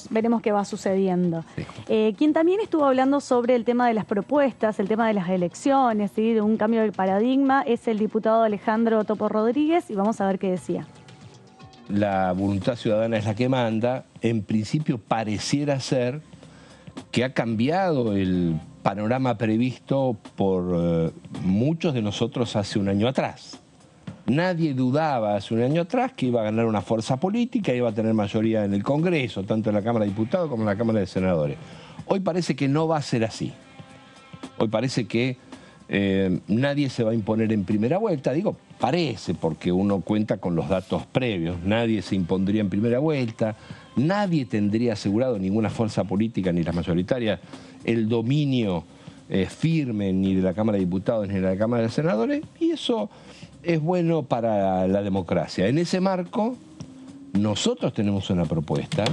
Speaker 2: veremos qué va sucediendo. Sí. Quien también estuvo hablando sobre el tema de las propuestas, el tema de las elecciones, ¿sí? De un cambio de paradigma, es el diputado Alejandro Topo Rodríguez, y vamos a ver qué decía.
Speaker 18: La voluntad ciudadana es la que manda. En principio pareciera ser que ha cambiado el panorama previsto por muchos de nosotros hace un año atrás. Nadie dudaba hace un año atrás que iba a ganar una fuerza política, iba a tener mayoría en el Congreso, tanto en la Cámara de Diputados como en la Cámara de Senadores. Hoy parece que no va a ser así. Hoy parece que Nadie se va a imponer en primera vuelta, digo, parece, porque uno cuenta con los datos previos. Nadie se impondría en primera vuelta, nadie tendría asegurado, ninguna fuerza política, ni las mayoritarias, el dominio firme ni de la Cámara de Diputados ni de la Cámara de Senadores, y eso es bueno para la democracia. En ese marco, nosotros tenemos una propuesta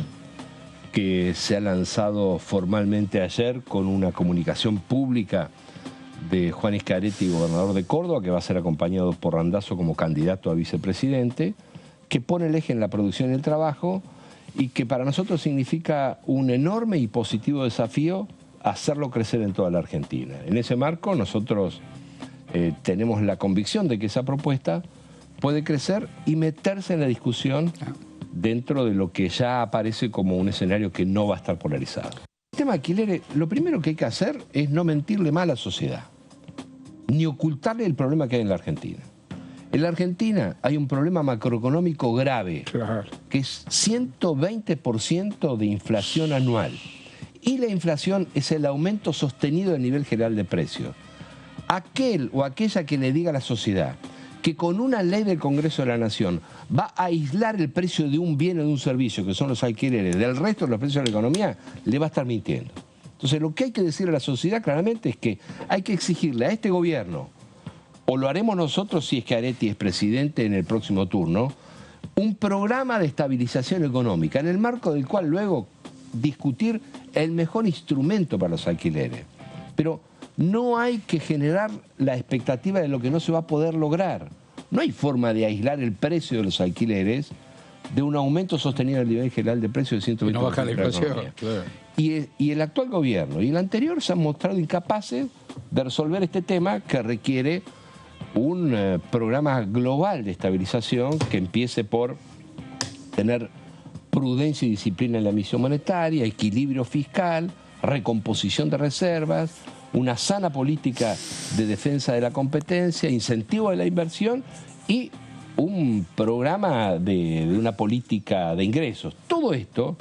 Speaker 18: que se ha lanzado formalmente ayer con una comunicación pública de Juan Schiaretti, gobernador de Córdoba, que va a ser acompañado por Randazzo como candidato a vicepresidente, que pone el eje en la producción y el trabajo y que para nosotros significa un enorme y positivo desafío hacerlo crecer en toda la Argentina. En ese marco nosotros tenemos la convicción de que esa propuesta puede crecer y meterse en la discusión dentro de lo que ya aparece como un escenario que no va a estar polarizado. El tema de alquileres, lo primero que hay que hacer es no mentirle más a la sociedad, ni ocultarle el problema que hay en la Argentina. En la Argentina hay un problema macroeconómico grave, que es 120% de inflación anual. Y la inflación es el aumento sostenido del nivel general de precios. Aquel o aquella que le diga a la sociedad que con una ley del Congreso de la Nación va a aislar el precio de un bien o de un servicio, que son los alquileres, del resto de los precios de la economía, le va a estar mintiendo. Entonces lo que hay que decirle a la sociedad claramente es que hay que exigirle a este gobierno, o lo haremos nosotros si Schiaretti es presidente en el próximo turno, un programa de estabilización económica, en el marco del cual luego discutir el mejor instrumento para los alquileres. Pero no hay que generar la expectativa de lo que no se va a poder lograr. No hay forma de aislar el precio de los alquileres de un aumento sostenido del nivel general de precios de 120%.
Speaker 17: Y no baja la inflación, claro.
Speaker 18: Y el actual gobierno y el anterior se han mostrado incapaces de resolver este tema que requiere un programa global de estabilización que empiece por tener prudencia y disciplina en la emisión monetaria, equilibrio fiscal, recomposición de reservas, una sana política de defensa de la competencia, incentivo de la inversión y un programa de una política de ingresos. Todo esto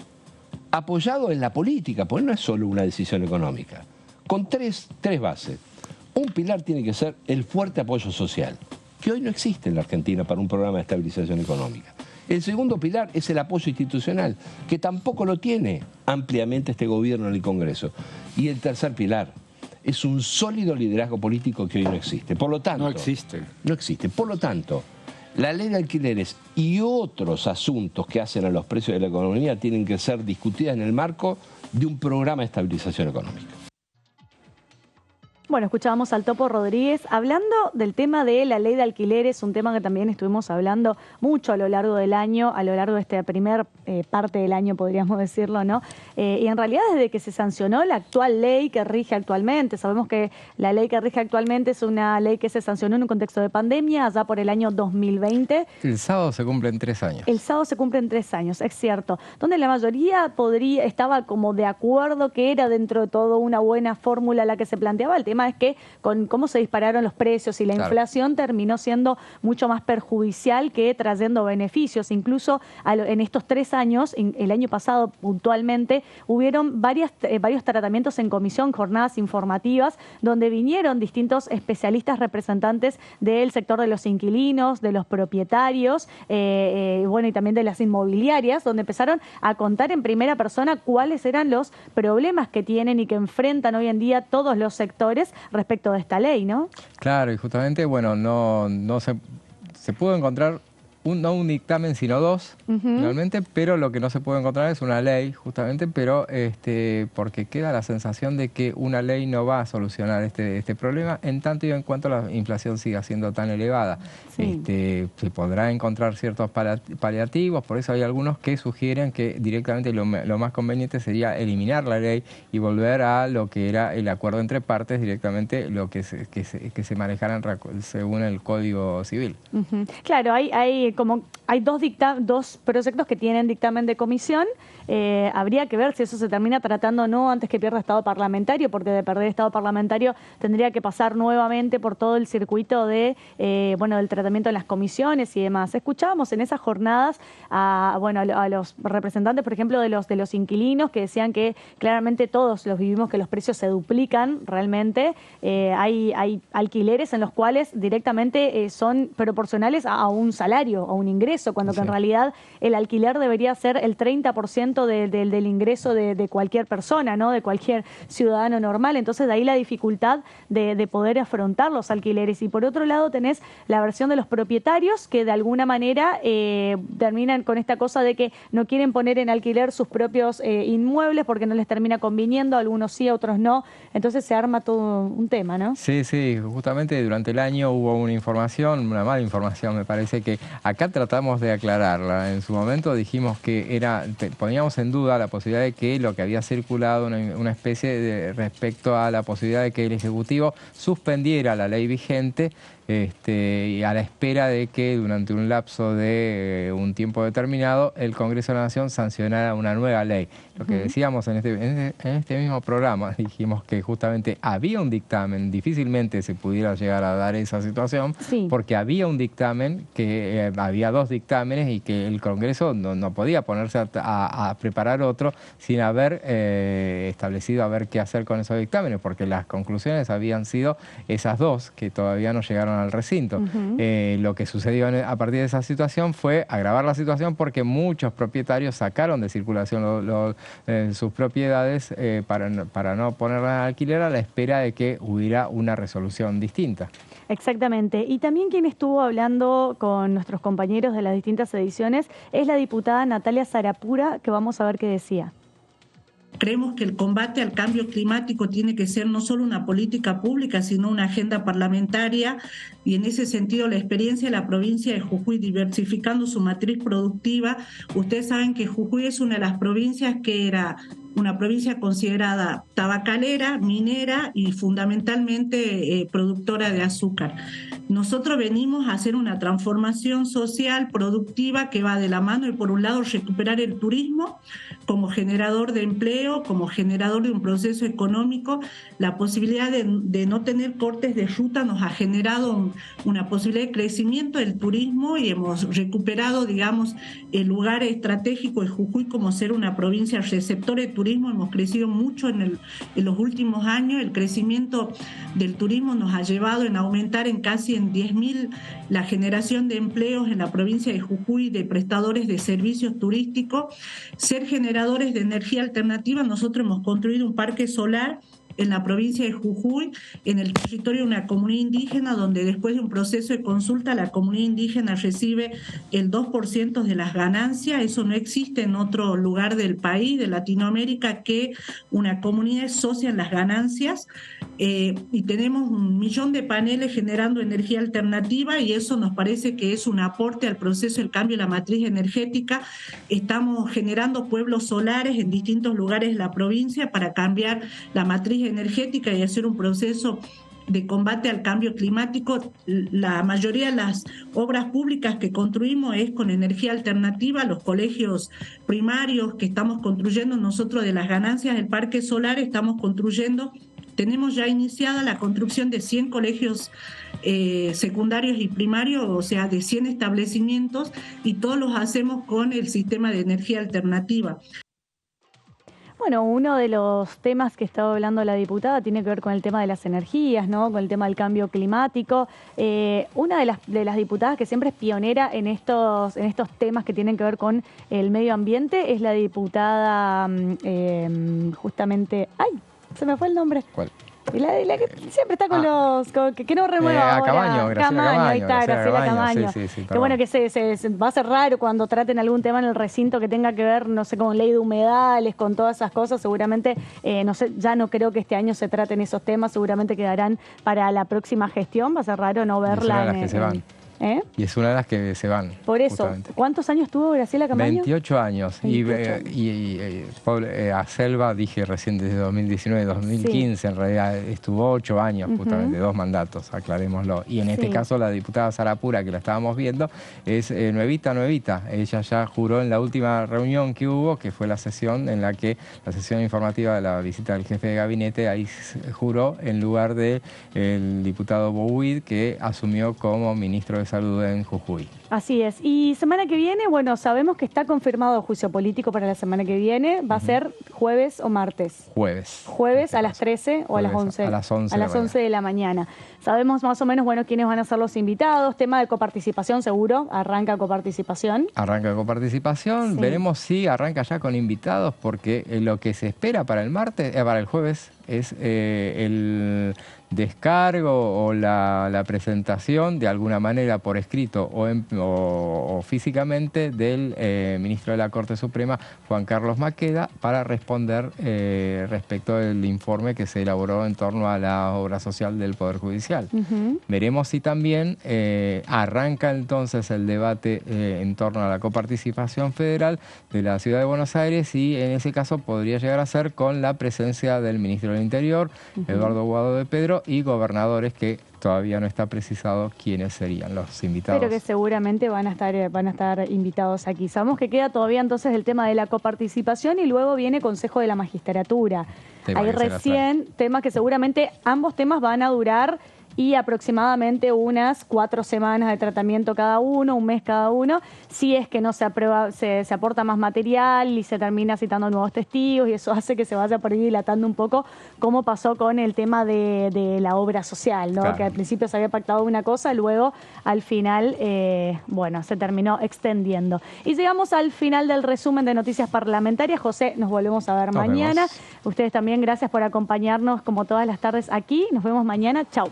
Speaker 18: apoyado en la política, porque no es solo una decisión económica, con tres bases. Un pilar tiene que ser el fuerte apoyo social, que hoy no existe en la Argentina para un programa de estabilización económica. El segundo pilar es el apoyo institucional, que tampoco lo tiene ampliamente este gobierno en el Congreso. Y el tercer pilar es un sólido liderazgo político que hoy no existe. Por lo tanto,
Speaker 17: no existe.
Speaker 18: No existe. Por lo tanto, la ley de alquileres y otros asuntos que hacen a los precios de la economía tienen que ser discutidas en el marco de un programa de estabilización económica.
Speaker 2: Bueno, escuchábamos al Topo Rodríguez hablando del tema de la ley de alquileres, un tema que también estuvimos hablando mucho a lo largo del año, a lo largo de esta primera parte del año, podríamos decirlo, ¿no? Y en realidad desde que se sancionó la actual ley que rige actualmente, sabemos que la ley que rige actualmente es una ley que se sancionó en un contexto de pandemia, allá por el año 2020.
Speaker 3: El sábado se cumplen 3 años.
Speaker 2: El sábado se cumplen 3 años, es cierto, donde la mayoría estaba como de acuerdo que era dentro de todo una buena fórmula la que se planteaba. El tema es que con cómo se dispararon los precios y la inflación terminó siendo mucho más perjudicial que trayendo beneficios. Incluso en estos 3 años, el año pasado puntualmente, hubieron varios tratamientos en comisión, jornadas informativas, donde vinieron distintos especialistas representantes del sector de los inquilinos, de los propietarios, bueno, y también de las inmobiliarias, donde empezaron a contar en primera persona cuáles eran los problemas que tienen y que enfrentan hoy en día todos los sectores respecto de esta ley, ¿no?
Speaker 3: Claro, y justamente, bueno, no se pudo encontrar no un dictamen, sino 2, realmente, pero lo que no se puede encontrar es una ley, justamente, pero porque queda la sensación de que una ley no va a solucionar este problema, en tanto y en cuanto la inflación siga siendo tan elevada. Sí. Se podrá encontrar ciertos paliativos, por eso hay algunos que sugieren que directamente lo más conveniente sería eliminar la ley y volver a lo que era el acuerdo entre partes, directamente lo que se manejaran según el Código Civil.
Speaker 2: Claro, hay como hay dos proyectos que tienen dictamen de comisión. Habría que ver si eso se termina tratando o no antes que pierda estado parlamentario, porque de perder estado parlamentario tendría que pasar nuevamente por todo el circuito de del tratamiento en las comisiones y demás. Escuchábamos en esas jornadas a los representantes, por ejemplo, de los inquilinos, que decían que claramente todos los vivimos, que los precios se duplican realmente. Hay alquileres en los cuales directamente son proporcionales a un salario, a un ingreso, cuando que en realidad el alquiler debería ser el 30% del ingreso de cualquier persona, ¿no? De cualquier ciudadano normal. Entonces de ahí la dificultad de poder afrontar los alquileres. Y por otro lado tenés la versión de los propietarios que de alguna manera terminan con esta cosa de que no quieren poner en alquiler sus propios inmuebles porque no les termina conviniendo, algunos sí, otros no. Entonces se arma todo un tema, ¿no?
Speaker 3: Sí, justamente durante el año hubo una mala información, me parece que acá tratamos de aclararla. En su momento dijimos que poníamos en duda la posibilidad de que lo que había circulado, una especie de respecto a la posibilidad de que el Ejecutivo suspendiera la ley vigente y a la espera de que durante un lapso de un tiempo determinado el Congreso de la Nación sancionara una nueva ley. Lo que decíamos en este mismo programa, dijimos que justamente había un dictamen, difícilmente se pudiera llegar a dar esa situación, porque había un dictamen, había dos dictámenes y que el Congreso no podía ponerse a preparar otro sin haber establecido a ver qué hacer con esos dictámenes, porque las conclusiones habían sido esas dos que todavía no llegaron al recinto. Lo que sucedió a partir de esa situación fue agravar la situación porque muchos propietarios sacaron de circulación sus propiedades para no ponerlas en alquiler a la espera de que hubiera una resolución distinta.
Speaker 2: Exactamente. Y también quien estuvo hablando con nuestros compañeros de las distintas ediciones es la diputada Natalia Sarapura, que vamos a ver qué decía.
Speaker 17: Creemos que el combate al cambio climático tiene que ser no solo una política pública, sino una agenda parlamentaria, y en ese sentido la experiencia de la provincia de Jujuy diversificando su matriz productiva. Ustedes saben que Jujuy es una de las provincias que era una provincia considerada tabacalera, minera y fundamentalmente productora de azúcar. Nosotros venimos a hacer una transformación social, productiva, que va de la mano de, por un lado, recuperar el turismo como generador de empleo, como generador de un proceso económico. La posibilidad de no tener cortes de ruta nos ha generado una posibilidad de crecimiento del turismo y hemos recuperado, digamos, el lugar estratégico de Jujuy como ser una provincia receptora de turismo. Hemos crecido mucho en los últimos años. El crecimiento del turismo nos ha llevado en aumentar en casi en 10.000 la generación de empleos en la provincia de Jujuy de prestadores de servicios turísticos. Ser generadores de energía alternativa, nosotros hemos construido un parque solar en la provincia de Jujuy, en el territorio de una comunidad indígena, donde después de un proceso de consulta la comunidad indígena recibe el 2% de las ganancias. Eso no existe en otro lugar del país, de Latinoamérica, que una comunidad socia en las ganancias. Y tenemos 1 millón de paneles generando energía alternativa, y eso nos parece que es un aporte al proceso del cambio de la matriz energética. Estamos generando pueblos solares en distintos lugares de la provincia para cambiar la matriz energética y hacer un proceso de combate al cambio climático. La mayoría de las obras públicas que construimos es con energía alternativa. Los colegios primarios que estamos construyendo nosotros, de las ganancias del parque solar, tenemos ya iniciada la construcción de 100 colegios secundarios y primarios, o sea, de 100 establecimientos, y todos los hacemos con el sistema de energía alternativa.
Speaker 2: Bueno, uno de los temas que estaba hablando la diputada tiene que ver con el tema de las energías, ¿no? Con el tema del cambio climático. Una de las diputadas que siempre es pionera en estos temas que tienen que ver con el medio ambiente es la diputada justamente... ¡Ay! Se me fue el nombre.
Speaker 3: ¿Cuál?
Speaker 2: La que siempre está con que no renueva ahora.
Speaker 3: Camaño,
Speaker 2: ahí está, Graciela Camaño.
Speaker 3: Sí,
Speaker 2: que bueno, que se va a ser raro cuando traten algún tema en el recinto que tenga que ver, no sé, con ley de humedales, con todas esas cosas. Seguramente, no sé, ya no creo que este año se traten esos temas, seguramente quedarán para la próxima gestión. Va a ser raro no verla
Speaker 3: Y es una de las que se van.
Speaker 2: Por eso,
Speaker 3: justamente.
Speaker 2: ¿Cuántos años tuvo Graciela Camaño?
Speaker 3: 28 años.
Speaker 2: 28
Speaker 3: Y a Selva, dije recién, desde 2019, 2015, sí. En realidad estuvo 8 años, justamente, 2 mandatos, aclarémoslo. Y en este caso la diputada Sarapura, que la estábamos viendo, es nuevita. Ella ya juró en la última reunión que hubo, que fue la sesión en la que, la sesión informativa de la visita del jefe de gabinete, ahí juró en lugar del diputado Bouid, que asumió como ministro de Salud en Jujuy.
Speaker 2: Así es. Y semana que viene, bueno, sabemos que está confirmado el juicio político para la semana que viene. ¿Va a ser jueves o martes?
Speaker 3: Jueves.
Speaker 2: ¿Jueves a las 13 o a las 11?
Speaker 3: A las 11.
Speaker 2: A las 11 de la mañana. Sabemos más o menos, bueno, quiénes van a ser los invitados. Tema de coparticipación, seguro. Arranca coparticipación.
Speaker 3: Arranca coparticipación. Sí. Veremos si arranca ya con invitados, porque lo que se espera para el martes, para el jueves, es el descargo o la presentación de alguna manera por escrito o físicamente del ministro de la Corte Suprema, Juan Carlos Maqueda, para responder respecto del informe que se elaboró en torno a la obra social del Poder Judicial. Veremos si también arranca entonces el debate en torno a la coparticipación federal de la Ciudad de Buenos Aires, y en ese caso podría llegar a ser con la presencia del ministro del Interior, Eduardo Guado de Pedro, y gobernadores, que todavía no está precisado quiénes serían los invitados.
Speaker 2: Pero que seguramente van a estar invitados aquí. Sabemos que queda todavía entonces el tema de la coparticipación y luego viene Consejo de la Magistratura. Ahí recién, temas que seguramente ambos temas van a durar y aproximadamente unas 4 semanas de tratamiento cada uno, 1 mes cada uno, si es que no se aprueba, se aporta más material y se termina citando nuevos testigos, y eso hace que se vaya por ahí dilatando un poco, como pasó con el tema de la obra social, ¿no? Claro. Que al principio se había pactado una cosa, luego al final, bueno, se terminó extendiendo. Y llegamos al final del resumen de Noticias Parlamentarias. José, nos volvemos a ver mañana. Ustedes también, gracias por acompañarnos como todas las tardes aquí. Nos vemos mañana. Chau.